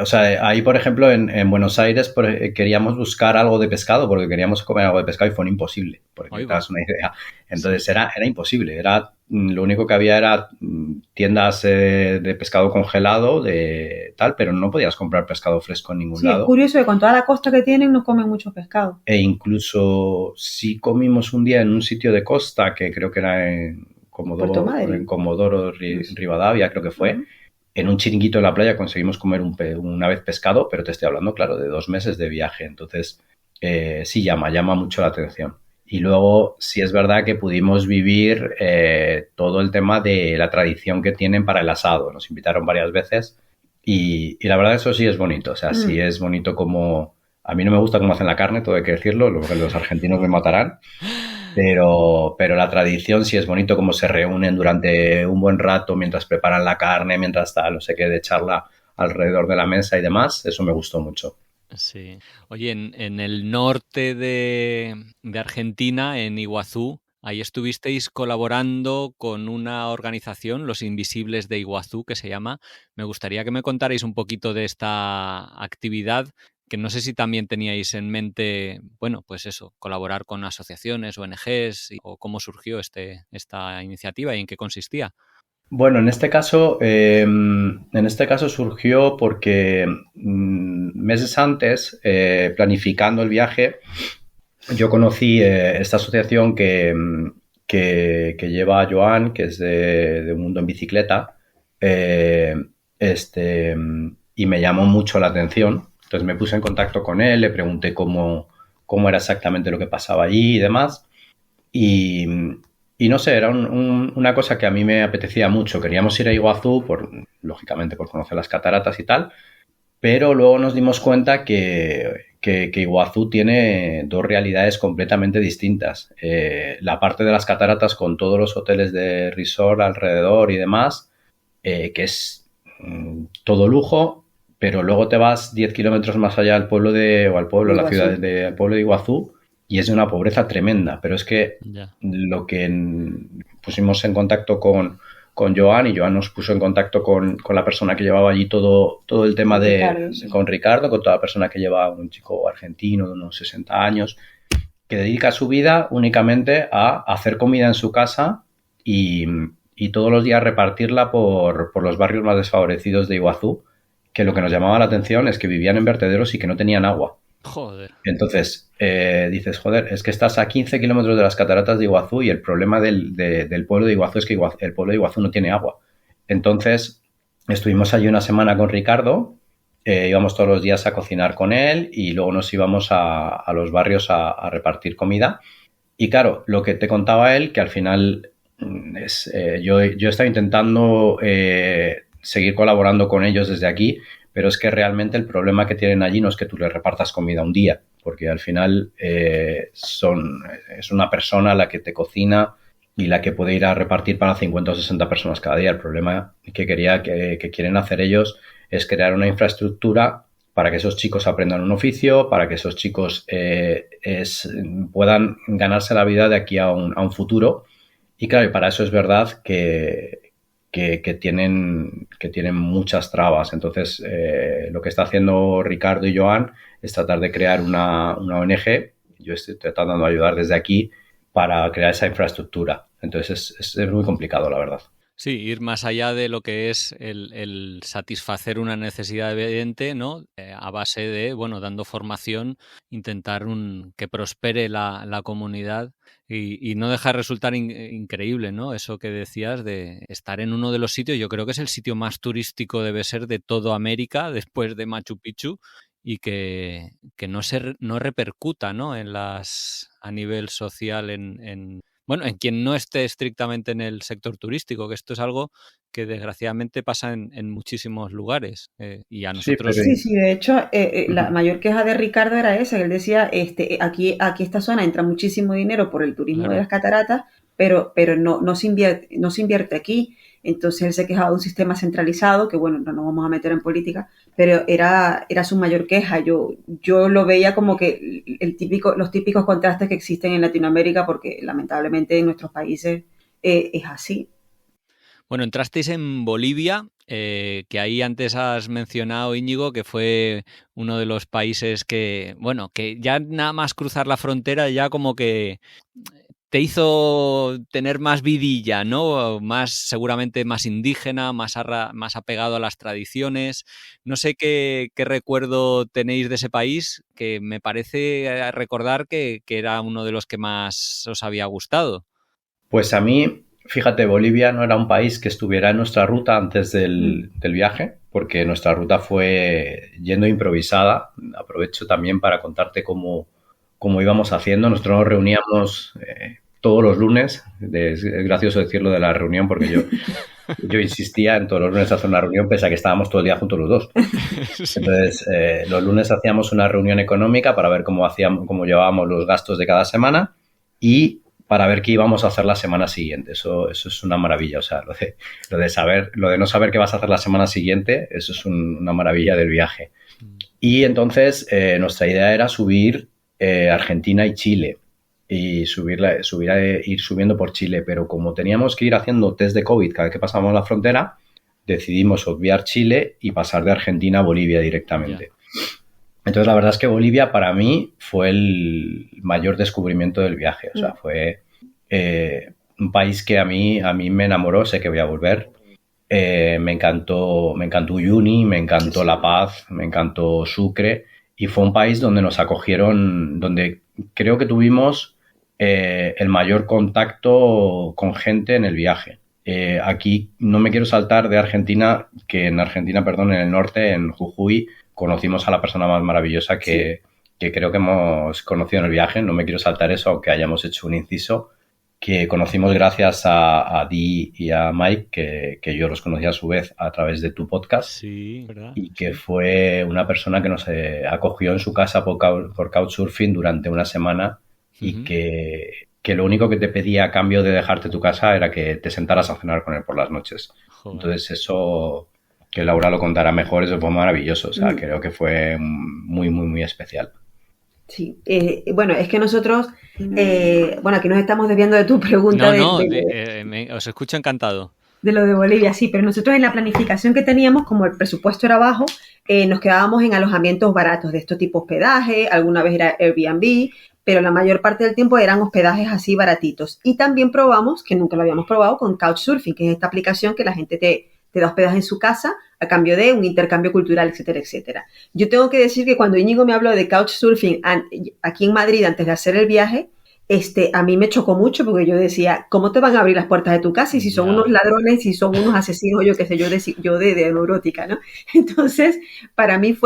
S3: o sea, ahí por ejemplo en Buenos Aires queríamos buscar algo de pescado porque queríamos comer algo de pescado y fue imposible, porque te das una idea. Entonces era imposible, lo único que había era tiendas de pescado congelado, de tal, pero no podías comprar pescado fresco en ningún lado.
S4: Sí, es curioso que con toda la costa que tienen no comen mucho pescado.
S3: E incluso sí comimos un día en un sitio de costa que creo que era en Comodoro Rivadavia, creo que fue. En un chiringuito en la playa conseguimos comer una vez pescado, pero te estoy hablando, claro, de 2 meses de viaje. Entonces, sí llama mucho la atención. Y luego, sí es verdad que pudimos vivir todo el tema de la tradición que tienen para el asado. Nos invitaron varias veces y la verdad eso sí es bonito. O sea, sí es bonito como... A mí no me gusta cómo hacen la carne, todo hay que decirlo, los argentinos me matarán. Pero la tradición sí es bonito como se reúnen durante un buen rato mientras preparan la carne, mientras está no sé qué de charla alrededor de la mesa y demás. Eso me gustó mucho.
S1: Sí. Oye, en el norte de Argentina, en Iguazú, ahí estuvisteis colaborando con una organización, Los Invisibles de Iguazú, que se llama. Me gustaría que me contarais un poquito de esta actividad, que no sé si también teníais en mente, bueno, pues eso, colaborar con asociaciones, ONGs, o cómo surgió esta iniciativa y en qué consistía.
S3: Bueno, en este caso surgió porque meses antes, planificando el viaje, yo conocí esta asociación que lleva a Joan, que es de Un Mundo en Bicicleta, y me llamó mucho la atención. Entonces me puse en contacto con él, le pregunté cómo era exactamente lo que pasaba allí y demás. Y no sé, era una cosa que a mí me apetecía mucho. Queríamos ir a Iguazú, lógicamente por conocer las cataratas y tal, pero luego nos dimos cuenta que Iguazú tiene 2 realidades completamente distintas. La parte de las cataratas con todos los hoteles de resort alrededor y demás, que es todo lujo, pero luego te vas 10 kilómetros más allá al pueblo la ciudad al pueblo de Iguazú, y es de una pobreza tremenda. Pero es que lo que pusimos en contacto con Joan, y Joan nos puso en contacto con la persona que llevaba allí todo el tema con Ricardo, con toda la persona que lleva, un chico argentino de unos 60 años, que dedica su vida únicamente a hacer comida en su casa y todos los días repartirla por los barrios más desfavorecidos de Iguazú, que lo que nos llamaba la atención es que vivían en vertederos y que no tenían agua.
S1: Joder.
S3: Entonces, dices, joder, es que estás a 15 kilómetros de las cataratas de Iguazú y el problema del pueblo de Iguazú es que el pueblo de Iguazú no tiene agua. Entonces, estuvimos allí una semana con Ricardo, íbamos todos los días a cocinar con él y luego nos íbamos a los barrios a repartir comida. Y claro, lo que te contaba él, que al final yo estaba intentando seguir colaborando con ellos desde aquí, pero es que realmente el problema que tienen allí no es que tú les repartas comida un día, porque al final es una persona la que te cocina y la que puede ir a repartir para 50 o 60 personas cada día. El problema que quieren hacer ellos es crear una infraestructura para que esos chicos aprendan un oficio, para que esos chicos puedan ganarse la vida de aquí a un futuro. Y claro, y para eso es verdad que tienen muchas trabas. Entonces, lo que está haciendo Ricardo y Joan es tratar de crear una ONG. Yo estoy tratando de ayudar desde aquí para crear esa infraestructura. Entonces, es muy complicado, la verdad.
S1: Sí, ir más allá de lo que es el satisfacer una necesidad evidente, ¿no? A base de, bueno, dando formación, intentar que prospere la comunidad y no deja de resultar increíble, ¿no? Eso que decías de estar en uno de los sitios, yo creo que es el sitio más turístico, debe ser, de toda América, después de Machu Picchu, y que no repercuta, ¿no? A nivel social bueno, en quien no esté estrictamente en el sector turístico, que esto es algo que desgraciadamente pasa en muchísimos lugares. Y a nosotros...
S2: Sí, de hecho, la mayor queja de Ricardo era esa, que él decía, aquí esta zona entra muchísimo dinero por el turismo de las cataratas, pero no se invierte aquí. Entonces él se quejaba de un sistema centralizado, que bueno, no nos vamos a meter en política, pero era su mayor queja. Yo lo veía como que los típicos contrastes que existen en Latinoamérica, porque lamentablemente en nuestros países es así.
S1: Bueno, entrasteis en Bolivia, que ahí antes has mencionado, Íñigo, que fue uno de los países que ya nada más cruzar la frontera ya como que te hizo tener más vidilla, ¿no? Seguramente más indígena, más apegado a las tradiciones. No sé qué recuerdo tenéis de ese país, que me parece recordar que era uno de los que más os había gustado.
S3: Pues a mí, fíjate, Bolivia no era un país que estuviera en nuestra ruta antes del viaje, porque nuestra ruta fue yendo improvisada. Aprovecho también para contarte cómo íbamos haciendo. Nosotros nos reuníamos todos los lunes. Es gracioso decirlo de la reunión porque yo insistía en todos los lunes hacer una reunión, pese a que estábamos todo el día juntos los dos. Sí. Entonces, los lunes hacíamos una reunión económica para ver cómo llevábamos los gastos de cada semana y para ver qué íbamos a hacer la semana siguiente. Eso es una maravilla. O sea, lo de no saber qué vas a hacer la semana siguiente, eso es una maravilla del viaje. Y entonces nuestra idea era subir Argentina y Chile y ir subiendo por Chile, pero como teníamos que ir haciendo test de COVID cada vez que pasábamos la frontera, decidimos obviar Chile y pasar de Argentina a Bolivia directamente. Yeah. Entonces la verdad es que Bolivia para mí fue el mayor descubrimiento del viaje, o sea, fue un país que a mí me enamoró, sé que voy a volver. Me encantó Uyuni, me encantó La Paz, me encantó Sucre. Y fue un país donde nos acogieron, donde creo que tuvimos el mayor contacto con gente en el viaje. Aquí no me quiero saltar de Argentina, en el norte, en Jujuy, conocimos a la persona más maravillosa que creo que hemos conocido en el viaje. No me quiero saltar eso, aunque hayamos hecho un inciso, que conocimos gracias a Di y a Mike, que yo los conocí a su vez a través de tu podcast.
S1: Sí, ¿verdad?
S3: Y que fue una persona que nos acogió en su casa por Couchsurfing durante una semana y que lo único que te pedía a cambio de dejarte tu casa era que te sentaras a cenar con él por las noches. Joder. Entonces eso, que Laura lo contará mejor, eso fue maravilloso. O sea, creo que fue muy, muy, muy especial.
S2: Sí, bueno, es que nosotros, aquí nos estamos desviando de tu pregunta.
S1: Os escucho encantado.
S2: De lo de Bolivia, sí, pero nosotros en la planificación que teníamos, como el presupuesto era bajo, nos quedábamos en alojamientos baratos de este tipo hospedaje, alguna vez era Airbnb, pero la mayor parte del tiempo eran hospedajes así baratitos. Y también probamos, que nunca lo habíamos probado, con Couchsurfing, que es esta aplicación que la gente te da hospedaje en su casa a cambio de un intercambio cultural, etcétera, etcétera. Yo tengo que decir que cuando Íñigo me habló de Couchsurfing aquí en Madrid antes de hacer el viaje, a mí me chocó mucho porque yo decía, ¿cómo te van a abrir las puertas de tu casa? Y si son unos ladrones, si son unos asesinos, yo qué sé, yo de neurótica, ¿no? Entonces, para mí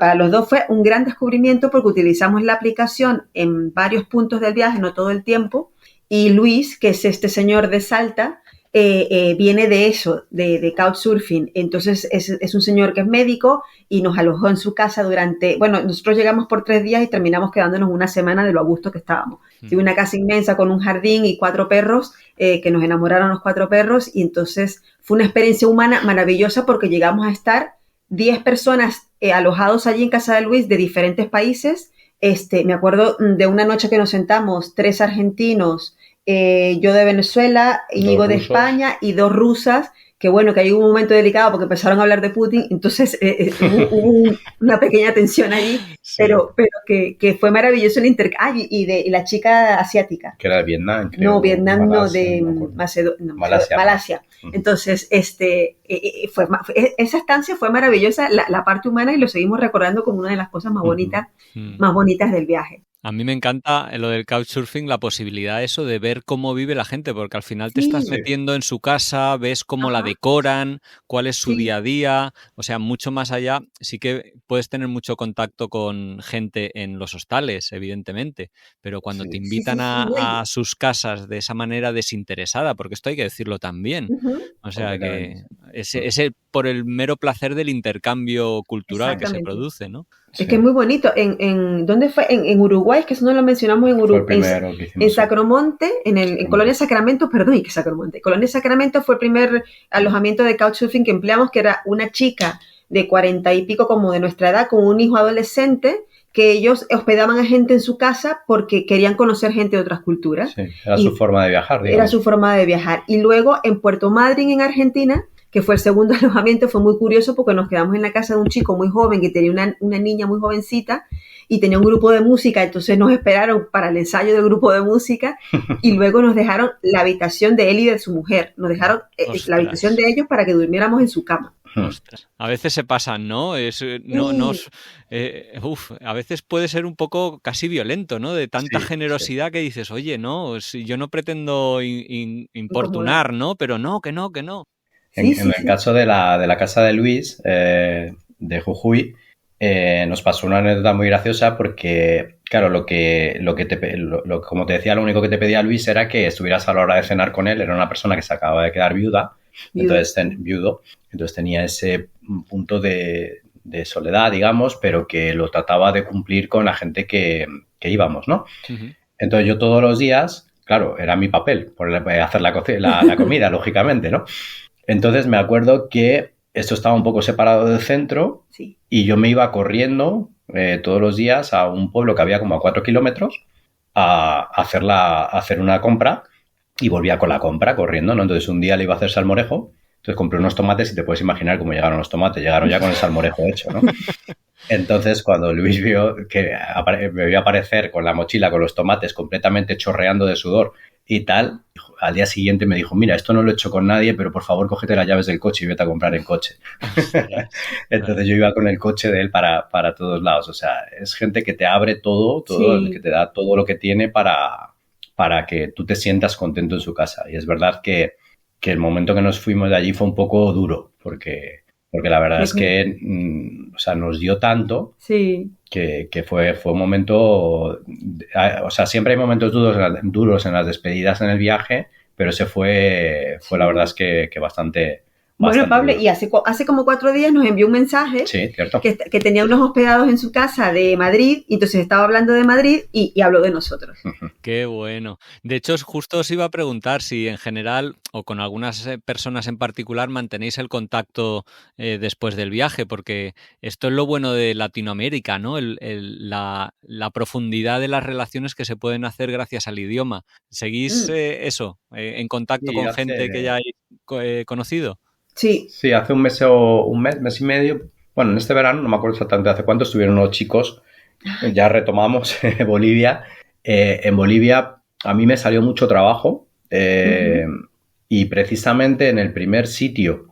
S2: para los dos fue un gran descubrimiento porque utilizamos la aplicación en varios puntos del viaje, no todo el tiempo, y Luis, que es este señor de Salta,
S4: viene de eso, de Couchsurfing. Entonces es un señor que es médico y nos alojó en su casa bueno, nosotros llegamos por 3 días y terminamos quedándonos una semana de lo a gusto que estábamos. Tiene una casa inmensa con un jardín y 4 perros, que nos enamoraron los 4 perros, y entonces fue una experiencia humana maravillosa porque llegamos a estar 10 personas alojados allí en casa de Luis de diferentes países. Me acuerdo de una noche que nos sentamos 3 argentinos, yo de Venezuela, Íñigo de España y 2 rusas, que bueno, que ahí hubo un momento delicado porque empezaron a hablar de Putin, entonces hubo una pequeña tensión allí, sí. pero que fue maravilloso el intercambio, y la chica asiática.
S3: Que era de Vietnam, creo.
S4: No, Vietnam Malasia. Entonces, esa estancia fue maravillosa, la parte humana, y lo seguimos recordando como una de las cosas más bonitas, más bonitas del viaje.
S1: A mí me encanta lo del couchsurfing, la posibilidad eso de ver cómo vive la gente, porque al final te estás metiendo en su casa, ves cómo la decoran, cuál es su día a día, o sea, mucho más allá. Sí que puedes tener mucho contacto con gente en los hostales, evidentemente, pero cuando te invitan a sus casas de esa manera desinteresada, porque esto hay que decirlo también, o sea, que ese por el mero placer del intercambio cultural que se produce, ¿no?
S4: Es que es muy bonito. ¿Dónde fue? En Uruguay, es que eso no lo mencionamos en Uruguay. En Sacromonte, en Colonia Sacramento, perdón, que Sacromonte. Colonia Sacramento fue el primer alojamiento de couchsurfing que empleamos, que era una chica de 40 y pico, como de nuestra edad, con un hijo adolescente, que ellos hospedaban a gente en su casa porque querían conocer gente de otras culturas.
S3: Sí, era su forma de viajar, digamos.
S4: Era su forma de viajar. Y luego en Puerto Madryn, en Argentina, que fue el segundo alojamiento, fue muy curioso porque nos quedamos en la casa de un chico muy joven que tenía una niña muy jovencita y tenía un grupo de música, entonces nos esperaron para el ensayo del grupo de música y luego nos dejaron la habitación de él y de su mujer, nos dejaron la habitación de ellos para que durmiéramos en su cama.
S1: Ostras. A veces se pasan, ¿no? A veces puede ser un poco casi violento, ¿no? De tanta generosidad que dices, oye, no, si yo no pretendo importunar, ¿no? Pero no, que no.
S3: En el caso de la casa de Luis, de Jujuy, nos pasó una anécdota muy graciosa porque, claro, como te decía, lo único que te pedía Luis era que estuvieras a la hora de cenar con él. Era una persona que se acababa de quedar viudo. Entonces tenía ese punto de soledad, digamos, pero que lo trataba de cumplir con la gente que íbamos, ¿no? Uh-huh. Entonces yo todos los días, claro, era mi papel hacer la comida, lógicamente, ¿no? Entonces me acuerdo que esto estaba un poco separado del centro y yo me iba corriendo todos los días a un pueblo que había como a 4 kilómetros a hacer una compra y volvía con la compra corriendo, ¿no? Entonces un día le iba a hacer salmorejo, entonces compré unos tomates y te puedes imaginar cómo llegaron los tomates, llegaron ya con el salmorejo hecho, ¿no? Entonces cuando Luis vio que me vio aparecer con la mochila con los tomates completamente chorreando de sudor y tal, al día siguiente me dijo, mira, esto no lo he hecho con nadie, pero por favor cógete las llaves del coche y vete a comprar en coche. Entonces yo iba con el coche de él para todos lados. O sea, es gente que te abre todo que te da todo lo que tiene para que tú te sientas contento en su casa. Y es verdad que el momento que nos fuimos de allí fue un poco duro, porque la verdad es que nos dio tanto que fue un momento... O sea, siempre hay momentos duros en las despedidas en el viaje, pero ese fue la verdad es que bastante...
S4: Bueno, Pablo, y hace como 4 días nos envió un mensaje que tenía unos hospedados en su casa de Madrid, y entonces estaba hablando de Madrid y habló de nosotros.
S1: Qué bueno. De hecho, justo os iba a preguntar si en general o con algunas personas en particular mantenéis el contacto después del viaje, porque esto es lo bueno de Latinoamérica, ¿no? La profundidad de las relaciones que se pueden hacer gracias al idioma. ¿Seguís en contacto con gente que ya hayáis conocido?
S3: Sí, hace un mes y medio, bueno, en este verano, no me acuerdo exactamente hace cuánto, estuvieron unos chicos, ya retomamos Bolivia. En Bolivia a mí me salió mucho trabajo y precisamente en el primer sitio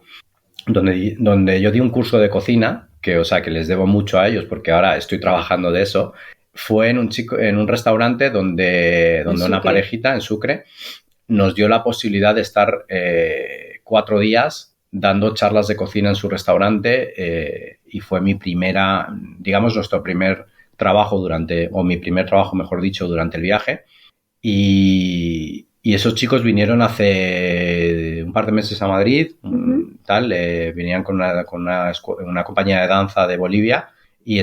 S3: donde yo di un curso de cocina, que les debo mucho a ellos porque ahora estoy trabajando de eso, fue en un restaurante donde una parejita en Sucre nos dio la posibilidad de estar 4 días dando charlas de cocina en su restaurante y fue nuestro primer trabajo mi primer trabajo, mejor dicho, durante el viaje. Y esos chicos vinieron hace un par de meses a Madrid, tal, venían con una compañía de danza de Bolivia y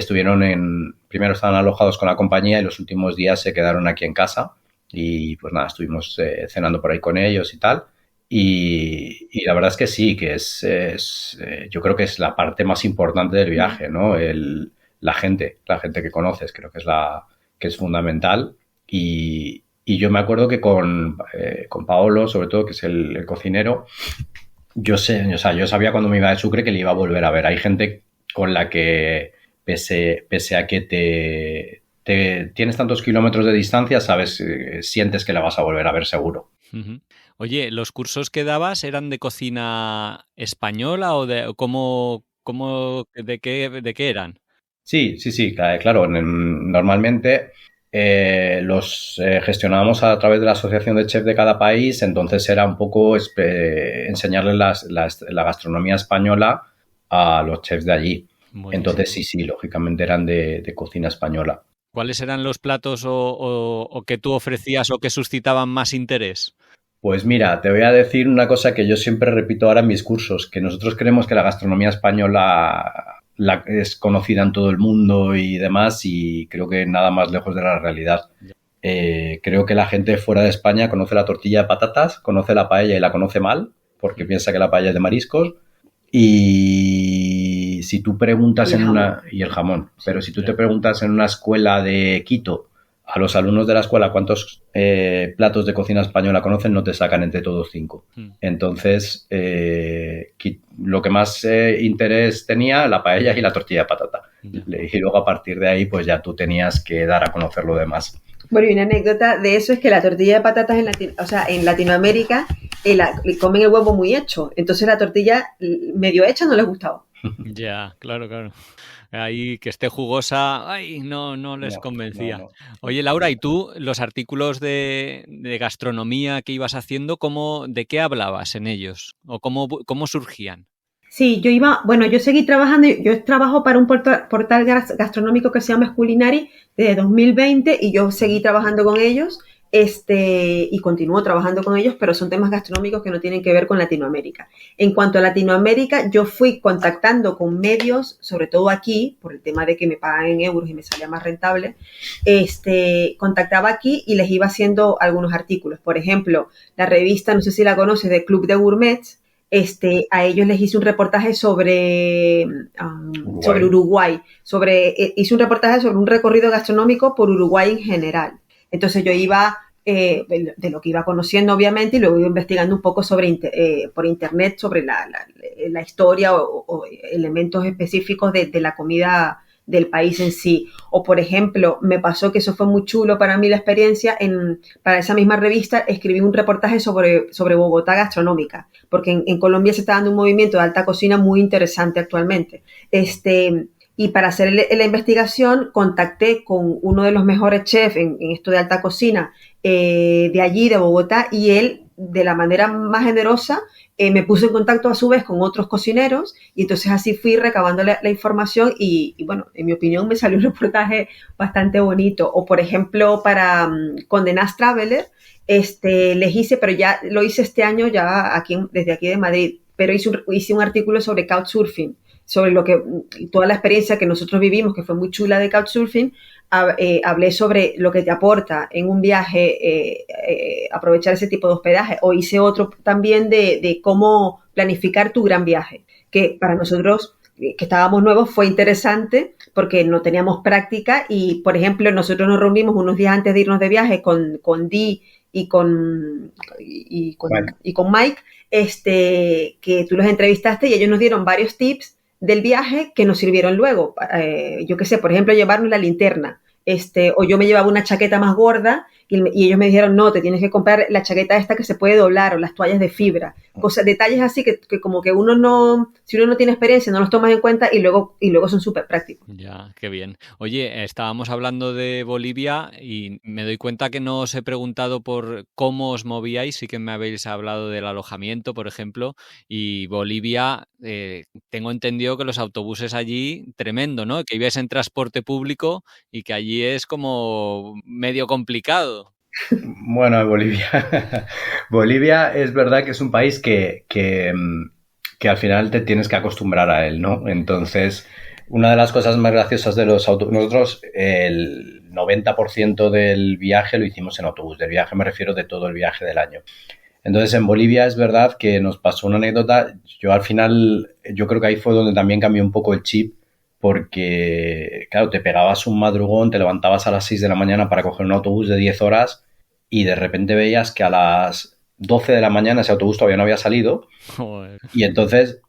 S3: primero estaban alojados con la compañía y los últimos días se quedaron aquí en casa y pues nada, estuvimos cenando por ahí con ellos y tal. Y la verdad es que sí, que yo creo que es la parte más importante del viaje, ¿no? La gente que conoces, creo que es fundamental. Y yo me acuerdo que con Paolo, sobre todo, que es el cocinero, yo sabía cuando me iba de Sucre que le iba a volver a ver. Hay gente con la que, pese a que tienes tantos kilómetros de distancia, sientes que la vas a volver a ver seguro.
S1: Uh-huh. Oye, ¿los cursos que dabas eran de cocina española o de de qué eran?
S3: Sí, claro. Normalmente los gestionábamos a través de la asociación de chefs de cada país, entonces era un poco enseñarles la gastronomía española a los chefs de allí. Buenísimo. Entonces sí, lógicamente eran de cocina española.
S1: ¿Cuáles eran los platos o que tú ofrecías o que suscitaban más interés?
S3: Pues mira, te voy a decir una cosa que yo siempre repito ahora en mis cursos, que nosotros creemos que la gastronomía española es conocida en todo el mundo y demás, y creo que nada más lejos de la realidad. Creo que la gente fuera de España conoce la tortilla de patatas, conoce la paella y la conoce mal, porque piensa que la paella es de mariscos, y si tú preguntas y el jamón, pero si tú te preguntas en una escuela de Quito a los alumnos de la escuela cuántos platos de cocina española conocen, no te sacan entre todos 5. Entonces, lo que más interés tenía, la paella y la tortilla de patata. Y luego a partir de ahí, pues ya tú tenías que dar a conocer lo demás.
S4: Bueno, y una anécdota de eso es que la tortilla de patatas en Latinoamérica comen el huevo muy hecho. Entonces la tortilla medio hecha no les gustaba.
S1: Ya, claro. Ahí que esté jugosa, no les convencía. No. Oye, Laura, ¿y tú los artículos de gastronomía que ibas haciendo, de qué hablabas en ellos? ¿O cómo surgían?
S4: Sí, yo seguí trabajando, yo trabajo para un portal gastronómico que se llama Culinary desde 2020 y yo seguí trabajando con ellos. Y continúo trabajando con ellos, pero son temas gastronómicos que no tienen que ver con Latinoamérica. En cuanto a Latinoamérica, yo fui contactando con medios, sobre todo aquí, por el tema de que me pagan en euros y me salía más rentable, contactaba aquí y les iba haciendo algunos artículos. Por ejemplo, la revista, no sé si la conoces, de Club de Gourmets, a ellos les hice un reportaje sobre Uruguay. Hice un reportaje sobre un recorrido gastronómico por Uruguay en general. Entonces yo iba de lo que iba conociendo, obviamente, y luego iba investigando un poco por internet sobre la historia o elementos específicos de la comida del país en sí. O, por ejemplo, me pasó que eso fue muy chulo para mí la experiencia. Para esa misma revista escribí un reportaje sobre Bogotá gastronómica, porque en Colombia se está dando un movimiento de alta cocina muy interesante actualmente. Y para hacer la investigación contacté con uno de los mejores chefs en esto de alta cocina de allí, de Bogotá, y él, de la manera más generosa, me puso en contacto a su vez con otros cocineros, y entonces así fui recabando la información y bueno, en mi opinión me salió un reportaje bastante bonito. O por ejemplo, para Condé Nast Traveler, les hice, pero ya lo hice este año ya desde aquí de Madrid, pero hice un artículo sobre couchsurfing, sobre toda la experiencia que nosotros vivimos, que fue muy chula de couchsurfing. Hablé sobre lo que te aporta en un viaje aprovechar ese tipo de hospedaje, o hice otro también de cómo planificar tu gran viaje, que para nosotros que estábamos nuevos fue interesante porque no teníamos práctica y, por ejemplo, nosotros nos reunimos unos días antes de irnos de viaje con Dee y con Mike, que tú los entrevistaste y ellos nos dieron varios tips del viaje que nos sirvieron luego. Yo qué sé, por ejemplo, llevarnos la linterna. O yo me llevaba una chaqueta más gorda y ellos me dijeron, no, te tienes que comprar la chaqueta esta que se puede doblar, o las toallas de fibra. Detalles así que como que si uno no tiene experiencia, no los tomas en cuenta y luego son súper prácticos.
S1: Ya, qué bien. Oye, estábamos hablando de Bolivia y me doy cuenta que no os he preguntado por cómo os movíais, sí que me habéis hablado del alojamiento, por ejemplo, y Bolivia, tengo entendido que los autobuses allí, tremendo, ¿no? Que ibais en transporte público y que allí es como medio complicado.
S3: Bueno, Bolivia. Bolivia es verdad que es un país que al final te tienes que acostumbrar a él, ¿no? Entonces, una de las cosas más graciosas de los autobuses, nosotros el 90% del viaje lo hicimos en autobús. Del viaje me refiero de todo el viaje del año. Entonces, en Bolivia es verdad que nos pasó una anécdota. Yo al final, yo creo que ahí fue donde también cambió un poco el chip, porque, claro, te pegabas un madrugón, te levantabas a las 6 de la mañana para coger un autobús de 10 horas y de repente veías que a las 12 de la mañana ese autobús todavía no había salido.
S1: Joder.
S3: Y entonces,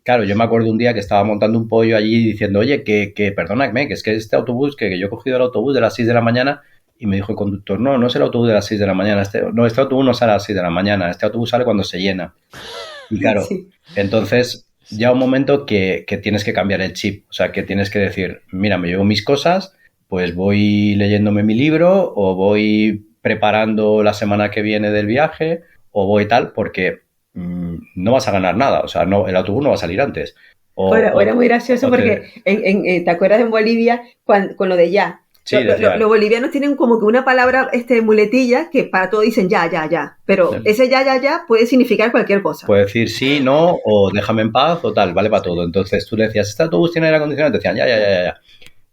S3: claro, yo me acuerdo un día que estaba montando un pollo allí diciendo, oye, que perdóname, que es que este autobús, que yo he cogido el autobús de las 6 de la mañana y me dijo el conductor, no, no es el autobús de las 6 de la mañana, este autobús no sale a las 6 de la mañana, este autobús sale cuando se llena. Y claro,
S4: Sí.
S3: entonces ya un momento que tienes que cambiar el chip, o sea, que tienes que decir, mira, me llevo mis cosas, pues voy leyéndome mi libro o voy preparando la semana que viene del viaje o voy tal, porque no vas a ganar nada, o sea, no, el autobús no va a salir antes.
S4: Ahora muy gracioso
S3: o
S4: porque ¿te acuerdas en Bolivia con lo de ya?
S3: Sí,
S4: Los bolivianos tienen como que una palabra muletilla que para todo dicen ya, ya, ya. Pero
S3: Sí.
S4: ese ya, ya, ya puede significar cualquier cosa.
S3: Puede decir sí, no, o déjame en paz, o tal, vale para todo. Entonces tú le decías, ¿este autobús tiene aire acondicionado? Te decían, ya, ya, ya, ya.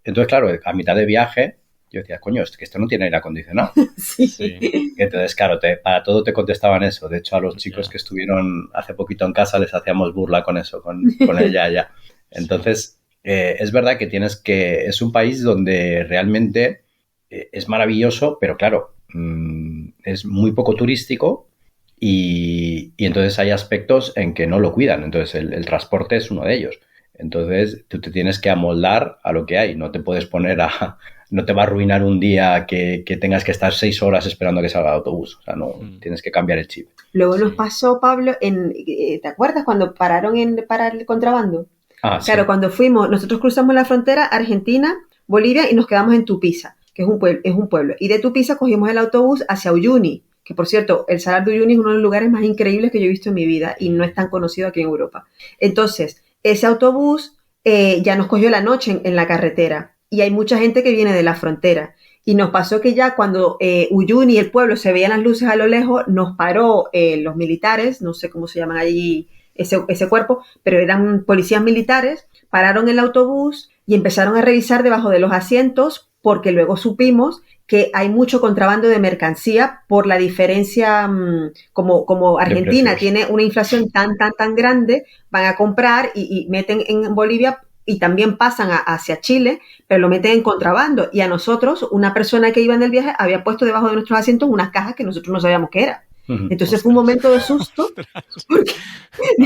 S3: Entonces, claro, a mitad de viaje, yo decía, coño, es que esto no tiene aire acondicionado.
S4: Sí.
S1: Sí.
S3: Entonces, claro, para todo te contestaban eso. De hecho, a los chicos
S1: Ya.
S3: que estuvieron hace poquito en casa les hacíamos burla con eso, con el ya, ya. Entonces, es verdad que es un país donde realmente es maravilloso, pero claro, es muy poco turístico y entonces hay aspectos en que no lo cuidan. Entonces, el transporte es uno de ellos. Entonces, tú te tienes que amoldar a lo que hay. No te puedes poner no te va a arruinar un día que tengas que estar 6 horas esperando a que salga el autobús. O sea, no, tienes que cambiar el chip.
S4: Luego nos
S1: Sí.
S4: pasó, Pablo, ¿te acuerdas cuando pararon para el contrabando?
S3: Ah,
S4: Claro,
S3: sí.
S4: cuando fuimos, nosotros cruzamos la frontera Argentina, Bolivia y nos quedamos en Tupiza, que es un pueblo. Y de Tupiza cogimos el autobús hacia Uyuni, que por cierto, el Salar de Uyuni es uno de los lugares más increíbles que yo he visto en mi vida y no es tan conocido aquí en Europa. Entonces, ese autobús ya nos cogió la noche en la carretera y hay mucha gente que viene de la frontera. Y nos pasó que ya cuando Uyuni, el pueblo, se veían las luces a lo lejos, nos paró los militares, no sé cómo se llaman allí ese cuerpo, pero eran policías militares, pararon el autobús y empezaron a revisar debajo de los asientos porque luego supimos que hay mucho contrabando de mercancía por la diferencia, como Argentina tiene una inflación tan grande, van a comprar y meten en Bolivia y también pasan hacia Chile, pero lo meten en contrabando. Y a nosotros, una persona que iba en el viaje había puesto debajo de nuestros asientos unas cajas que nosotros no sabíamos qué era. Entonces fue un momento de susto porque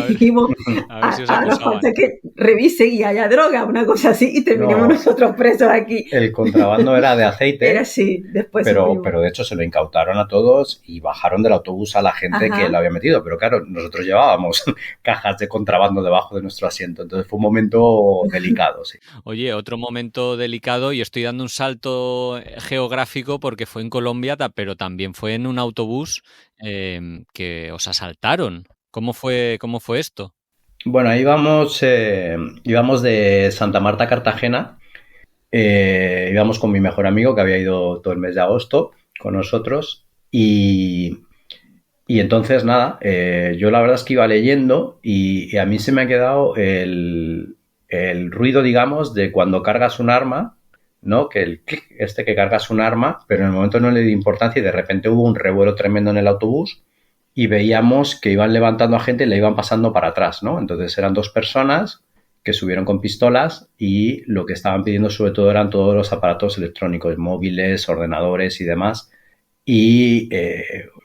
S4: dijimos,
S1: a ver si os
S4: ahora
S1: acusaban.
S4: falta que revisen y haya droga, una cosa así, y terminemos
S3: No.
S4: nosotros presos aquí.
S3: El contrabando era de aceite.
S4: Era así, después
S3: pero de hecho se lo incautaron a todos y bajaron del autobús a la gente
S4: Ajá.
S3: que lo había metido. Pero claro, nosotros llevábamos cajas de contrabando debajo de nuestro asiento. Entonces fue un momento delicado, sí.
S1: Oye, otro momento delicado, y estoy dando un salto geográfico porque fue en Colombia, pero también fue en un autobús que os asaltaron. ¿Cómo fue esto?
S3: Bueno, íbamos de Santa Marta a Cartagena. Íbamos con mi mejor amigo que había ido todo el mes de agosto con nosotros y entonces nada, yo la verdad es que iba leyendo y a mí se me ha quedado el ruido, digamos, de cuando cargas un arma, ¿no? Que el clic que cargas un arma, pero en el momento no le di importancia y de repente hubo un revuelo tremendo en el autobús y veíamos que iban levantando a gente y le iban pasando para atrás, ¿no? Entonces eran 2 personas que subieron con pistolas y lo que estaban pidiendo sobre todo eran todos los aparatos electrónicos, móviles, ordenadores y demás. Y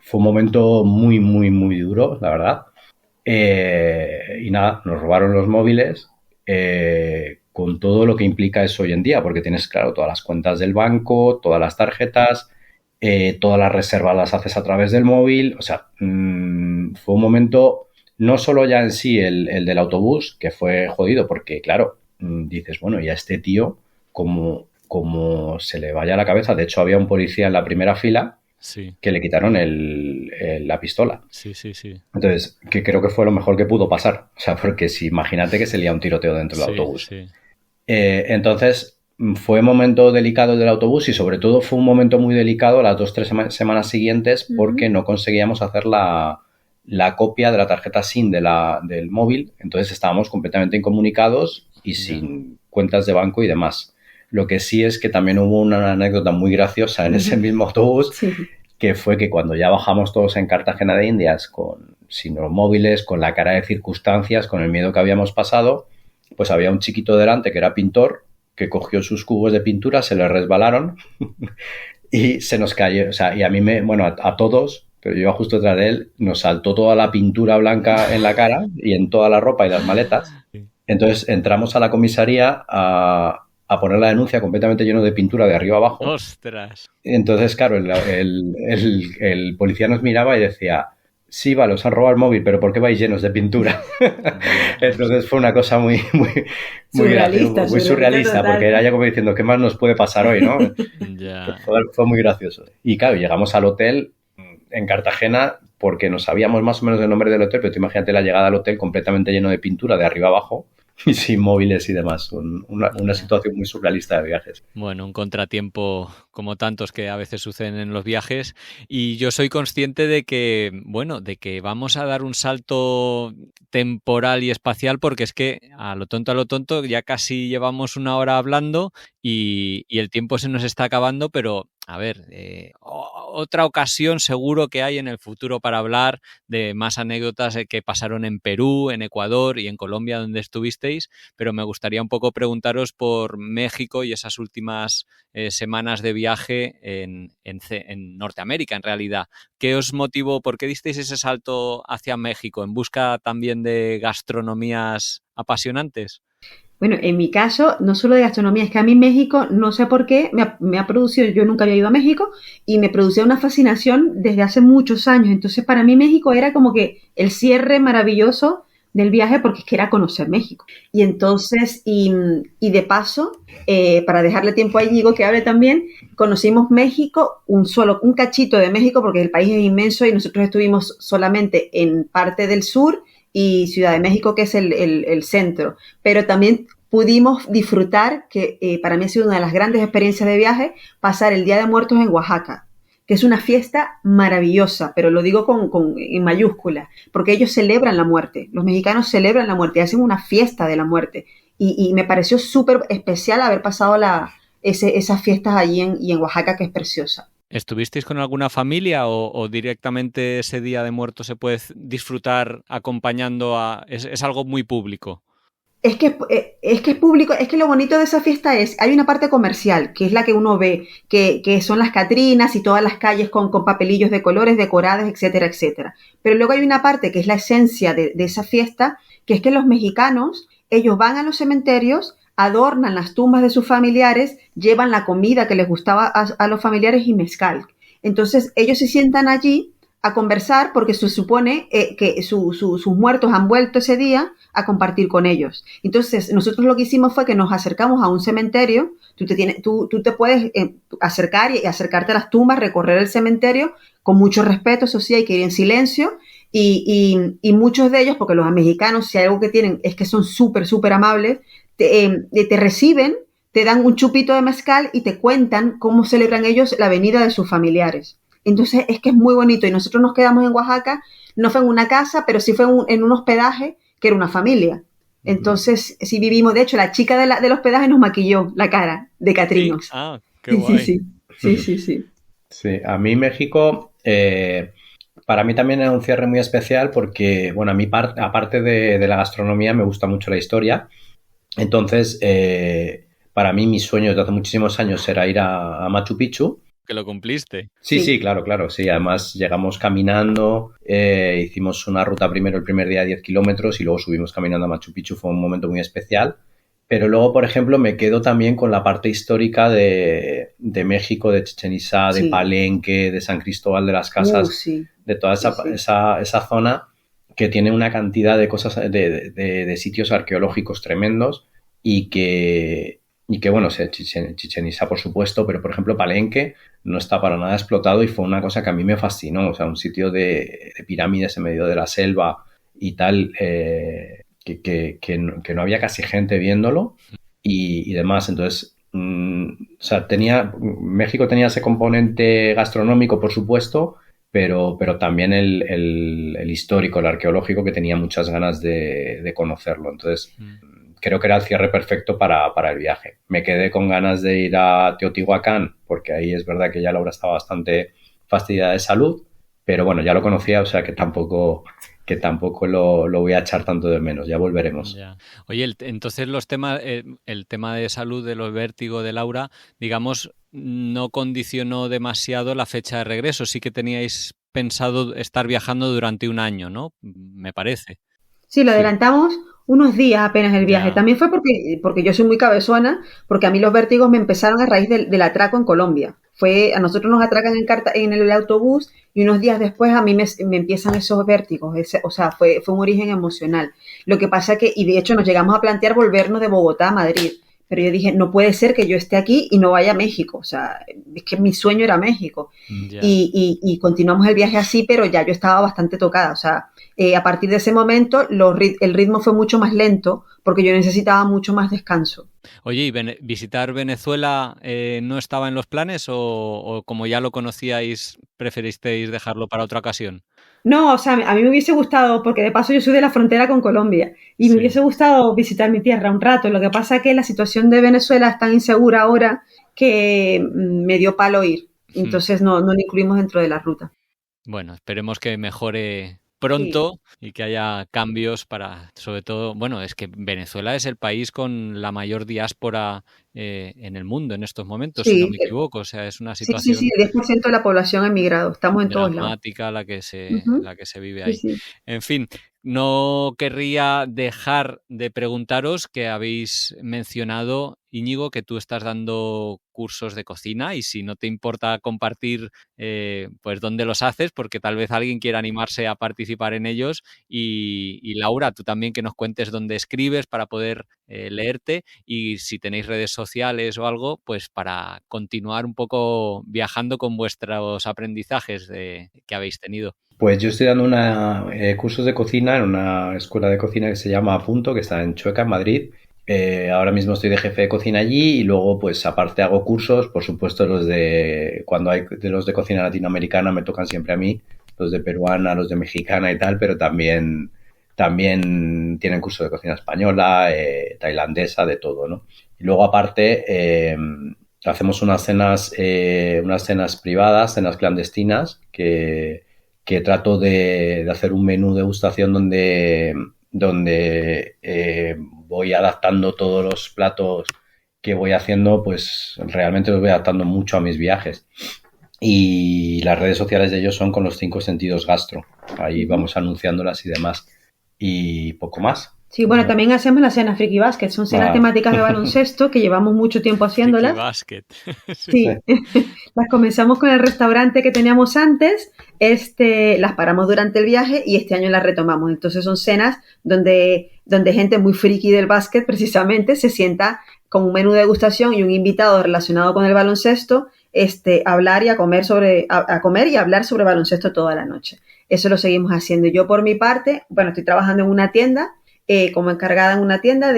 S3: fue un momento muy, muy, muy duro, la verdad. Y nada, nos robaron los móviles con todo lo que implica eso hoy en día, porque tienes, claro, todas las cuentas del banco, todas las tarjetas, todas las reservas las haces a través del móvil. O sea, fue un momento... No solo ya en sí el del autobús, que fue jodido, porque claro, dices, bueno, y a este tío, como se le vaya la cabeza. De hecho, había un policía en la primera fila
S1: Sí.
S3: que le quitaron la pistola.
S1: Sí.
S3: Entonces, que creo que fue lo mejor que pudo pasar. O sea, porque si imagínate que se lía un tiroteo dentro del autobús.
S1: Sí.
S3: Entonces, fue un momento delicado del autobús y sobre todo fue un momento muy delicado las 2-3 semanas siguientes porque no conseguíamos hacer la copia de la tarjeta SIM del móvil, entonces estábamos completamente incomunicados y sin cuentas de banco y demás. Lo que sí es que también hubo una anécdota muy graciosa en ese mismo autobús, que fue que cuando ya bajamos todos en Cartagena de Indias sin los móviles, con la cara de circunstancias, con el miedo que habíamos pasado, pues había un chiquito delante que era pintor, que cogió sus cubos de pintura, se le resbalaron y se nos cayó. O sea, y a mí a todos, pero yo iba justo detrás de él, nos saltó toda la pintura blanca en la cara y en toda la ropa y las maletas. Entonces entramos a la comisaría a poner la denuncia completamente lleno de pintura de arriba abajo.
S1: ¡Ostras!
S3: Entonces, claro, el policía nos miraba y decía: sí, vale, os han robado el móvil, pero ¿por qué vais llenos de pintura? Entonces fue una cosa muy surrealista, porque era ya como diciendo, ¿qué más nos puede pasar hoy, no? Fue muy gracioso. Y claro, llegamos al hotel en Cartagena porque no sabíamos más o menos el nombre del hotel, pero tú imagínate la llegada al hotel completamente lleno de pintura de arriba abajo y sin móviles y demás. Una situación muy surrealista de viajes.
S1: Bueno, un contratiempo como tantos que a veces suceden en los viajes, y yo soy consciente de que vamos a dar un salto temporal y espacial, porque es que a lo tonto ya casi llevamos una hora hablando y el tiempo se nos está acabando, pero a ver, otra ocasión seguro que hay en el futuro para hablar de más anécdotas que pasaron en Perú, en Ecuador y en Colombia, donde estuvisteis, pero me gustaría un poco preguntaros por México y esas últimas semanas de viaje en Norteamérica, en realidad. ¿Qué os motivó? ¿Por qué disteis ese salto hacia México? ¿En busca también de gastronomías apasionantes?
S4: Bueno, en mi caso, no solo de gastronomía, es que a mí México, no sé por qué, me ha producido, yo nunca había ido a México, y me producía una fascinación desde hace muchos años. Entonces, para mí México era como que el cierre maravilloso del viaje, porque es que era conocer México. Y entonces, y de paso, para dejarle tiempo a Íñigo que hable también, conocimos México, un cachito de México, porque el país es inmenso y nosotros estuvimos solamente en parte del sur y Ciudad de México, que es el centro. Pero también pudimos disfrutar, que para mí ha sido una de las grandes experiencias de viaje, pasar el Día de Muertos en Oaxaca, que es una fiesta maravillosa, pero lo digo en mayúscula, porque ellos celebran la muerte, los mexicanos celebran la muerte, hacen una fiesta de la muerte, y me pareció súper especial haber pasado esas fiestas allí en Oaxaca, que es preciosa.
S1: ¿Estuvisteis con alguna familia o directamente ese Día de Muertos se puede disfrutar acompañando es algo muy público?
S4: Es que es público, es que lo bonito de esa fiesta hay una parte comercial, que es la que uno ve, que son las Catrinas y todas las calles con papelillos de colores decoradas, etcétera, etcétera. Pero luego hay una parte que es la esencia de esa fiesta, que es que los mexicanos, ellos van a los cementerios, adornan las tumbas de sus familiares, llevan la comida que les gustaba a los familiares y mezcal. Entonces ellos se sientan allí a conversar porque se supone que sus muertos han vuelto ese día a compartir con ellos. Entonces nosotros lo que hicimos fue que nos acercamos a un cementerio. Tú te puedes acercar y acercarte a las tumbas, recorrer el cementerio con mucho respeto, eso sí, hay que ir en silencio. Y muchos de ellos, porque los mexicanos, si hay algo que tienen, es que son súper, súper amables, te reciben, te dan un chupito de mezcal y te cuentan cómo celebran ellos la venida de sus familiares. Entonces es que es muy bonito, y nosotros nos quedamos en Oaxaca, no fue en una casa, pero sí fue en un hospedaje que era una familia. Entonces sí vivimos, de hecho la chica del hospedaje nos maquilló la cara de Catrinos.
S1: Sí. Ah, qué guay.
S4: Sí.
S3: Sí, a mí México, para mí también era un cierre muy especial porque, bueno, a mí aparte de la gastronomía me gusta mucho la historia. Entonces, para mí mis sueños de hace muchísimos años era ir a Machu Picchu.
S1: ¿Que lo cumpliste?
S3: Sí, claro. Sí, además llegamos caminando, hicimos una ruta primero el primer día 10 kilómetros y luego subimos caminando a Machu Picchu. Fue un momento muy especial. Pero luego, por ejemplo, me quedo también con la parte histórica de México, de Chichén Itzá, de Palenque, de San Cristóbal de las Casas, de toda esa zona que tiene una cantidad de cosas, de sitios arqueológicos tremendos y que bueno, Chichén Itzá por supuesto, pero por ejemplo Palenque no está para nada explotado y fue una cosa que a mí me fascinó, o sea, un sitio de pirámides en medio de la selva y tal, que no había casi gente viéndolo y demás. Entonces o sea, México tenía ese componente gastronómico, por supuesto, pero también el histórico, el arqueológico, que tenía muchas ganas de conocerlo. Entonces, creo que era el cierre perfecto para el viaje. Me quedé con ganas de ir a Teotihuacán, porque ahí es verdad que ya Laura estaba bastante fastidiada de salud, pero bueno, ya lo conocía, o sea que tampoco lo voy a echar tanto de menos, ya volveremos.
S1: Ya. Oye, entonces el tema de salud de los vértigos de Laura, digamos, no condicionó demasiado la fecha de regreso. Sí que teníais pensado estar viajando durante un año, ¿no? Me parece.
S4: Sí, lo
S3: Sí.
S4: adelantamos unos días apenas el viaje.
S1: Ya.
S4: También fue porque yo soy muy cabezona, porque a mí los vértigos me empezaron a raíz del atraco en Colombia. A nosotros nos atracan en el autobús y unos días después a mí me empiezan esos vértigos. O sea, fue un origen emocional. Lo que pasa y de hecho nos llegamos a plantear volvernos de Bogotá a Madrid. Pero yo dije, no puede ser que yo esté aquí y no vaya a México. O sea, es que mi sueño era México.
S1: Ya.
S4: Y continuamos el viaje así, pero ya yo estaba bastante tocada. O sea, a partir de ese momento el ritmo fue mucho más lento porque yo necesitaba mucho más descanso.
S1: Oye, ¿y visitar Venezuela no estaba en los planes o como ya lo conocíais, preferisteis dejarlo para otra ocasión?
S4: No, o sea, a mí me hubiese gustado, porque de paso yo soy de la frontera con Colombia, y me
S1: Sí.
S4: hubiese gustado visitar mi tierra un rato. Lo que pasa es que la situación de Venezuela es tan insegura ahora que me dio palo ir. Entonces no lo incluimos dentro de la ruta.
S1: Bueno, esperemos que mejore
S4: Sí,
S1: pronto y que haya cambios para, sobre todo, bueno, es que Venezuela es el país con la mayor diáspora en el mundo en estos momentos, si no
S4: sí,
S1: me equivoco. O sea, es una
S4: sí,
S1: situación
S4: el 10% de la población ha emigrado. Estamos en todos lados.
S1: dramática
S4: Ujú,
S1: la que se vive
S4: sí,
S1: ahí.
S4: sí.
S1: En fin, no querría dejar de preguntaros que habéis mencionado, Íñigo, que tú estás dando cursos de cocina y si no te importa compartir pues dónde los haces, porque tal vez alguien quiera animarse a participar en ellos y Laura, tú también que nos cuentes dónde escribes para poder leerte y si tenéis redes sociales o algo, pues para continuar un poco viajando con vuestros aprendizajes que habéis tenido.
S3: Pues yo estoy dando cursos de cocina en una escuela de cocina que se llama Punto, que está en Chueca, en Madrid. Ahora mismo estoy de jefe de cocina allí y luego, pues aparte hago cursos, por supuesto cuando hay de los de cocina latinoamericana me tocan siempre a mí, los de peruana, los de mexicana y tal, pero también tienen curso de cocina española, tailandesa, de todo, ¿no? Y luego aparte hacemos unas cenas privadas, cenas clandestinas que trato de hacer un menú degustación donde voy adaptando todos los platos que voy haciendo, pues realmente los voy adaptando mucho a mis viajes. Y las redes sociales de ellos son con los 5 sentidos gastro. Ahí
S4: Ujú.
S3: vamos anunciándolas y demás. Y poco más.
S4: Sí, bueno, también hacemos las cenas Friki Basket. Son cenas
S3: Ah,
S4: temáticas de baloncesto que llevamos mucho tiempo
S1: Friki
S4: haciéndolas.
S1: Basket. Sí.
S3: sí.
S4: Sí, las comenzamos con el restaurante que teníamos antes, las paramos durante el viaje y este año las retomamos. Entonces son cenas donde gente muy friki del básquet precisamente se sienta con un menú de degustación y un invitado relacionado con el baloncesto, a hablar y a comer y a hablar sobre baloncesto toda la noche. Eso lo seguimos haciendo. Yo por mi parte, bueno, estoy trabajando en una tienda como encargada en una tienda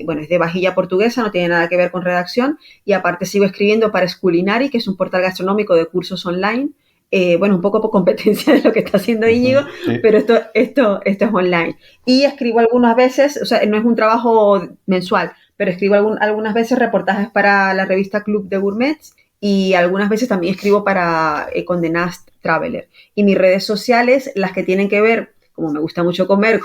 S4: bueno, es de vajilla portuguesa, no tiene nada que ver con redacción, y aparte sigo escribiendo para Sculinari, que es un portal gastronómico de cursos online. Bueno, un poco por competencia de lo que está haciendo Íñigo,
S3: Sí.
S4: pero esto es online. Y escribo algunas veces, o sea, no es un trabajo mensual, pero escribo algunas veces reportajes para la revista Club de Gourmets y algunas veces también escribo para Condé Nast Traveler. Y mis redes sociales, las que tienen que ver, como me gusta mucho comer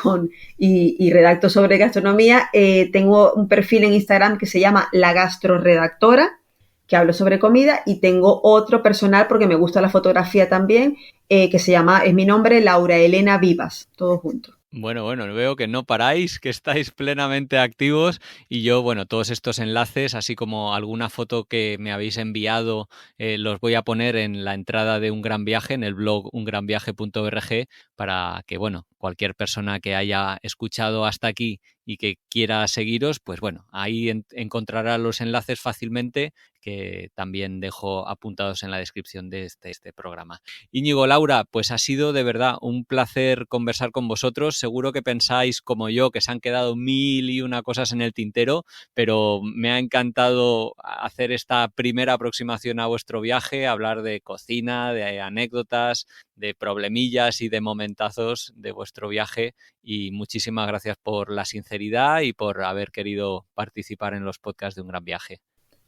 S4: y redacto sobre gastronomía, tengo un perfil en Instagram que se llama La Gastroredactora, que hablo sobre comida, y tengo otro personal porque me gusta la fotografía también, que es mi nombre, Laura Elena Vivas, todo junto.
S1: Bueno, veo que no paráis, que estáis plenamente activos y yo, bueno, todos estos enlaces, así como alguna foto que me habéis enviado, los voy a poner en la entrada de Un Gran Viaje, en el blog ungranviaje.org, para que, bueno, cualquier persona que haya escuchado hasta aquí y que quiera seguiros, pues bueno, ahí encontrará los enlaces fácilmente que también dejo apuntados en la descripción de este programa. Íñigo, Laura, pues ha sido de verdad un placer conversar con vosotros. Seguro que pensáis como yo que se han quedado 1001 cosas en el tintero, pero me ha encantado hacer esta primera aproximación a vuestro viaje, hablar de cocina, de anécdotas, de problemillas y de momentazos de vuestro viaje, y muchísimas gracias por la sinceridad y por haber querido participar en los podcasts de Un Gran Viaje.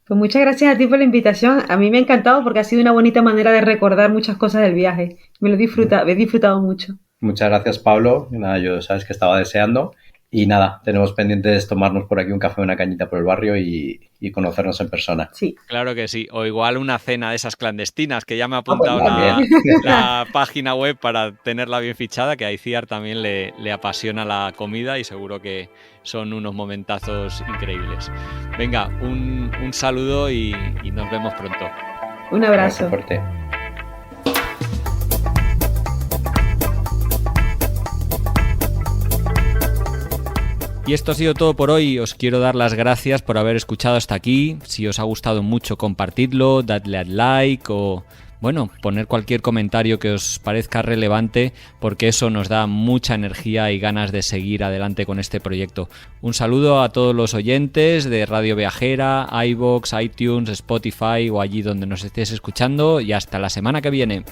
S2: Pues muchas gracias a ti por la invitación. A mí me ha encantado porque ha sido una bonita manera de recordar muchas cosas del viaje. Me he disfrutado mucho.
S3: Muchas gracias, Pablo. Nada, yo sabes que estaba deseando. Y nada, tenemos pendientes tomarnos por aquí un café o una cañita por el barrio y conocernos en persona.
S2: Sí.
S1: Claro que sí. O igual una cena de esas clandestinas, que ya me ha apuntado la página web para tenerla bien fichada, que a Iciar también le apasiona la comida y seguro que son unos momentazos increíbles. Venga, un saludo y nos vemos pronto.
S2: Un abrazo.
S3: Fuerte.
S1: Y esto ha sido todo por hoy. Os quiero dar las gracias por haber escuchado hasta aquí. Si os ha gustado mucho, compartidlo, dadle al like o, bueno, poner cualquier comentario que os parezca relevante, porque eso nos da mucha energía y ganas de seguir adelante con este proyecto. Un saludo a todos los oyentes de Radio Viajera, iVoox, iTunes, Spotify o allí donde nos estéis escuchando, y hasta la semana que viene.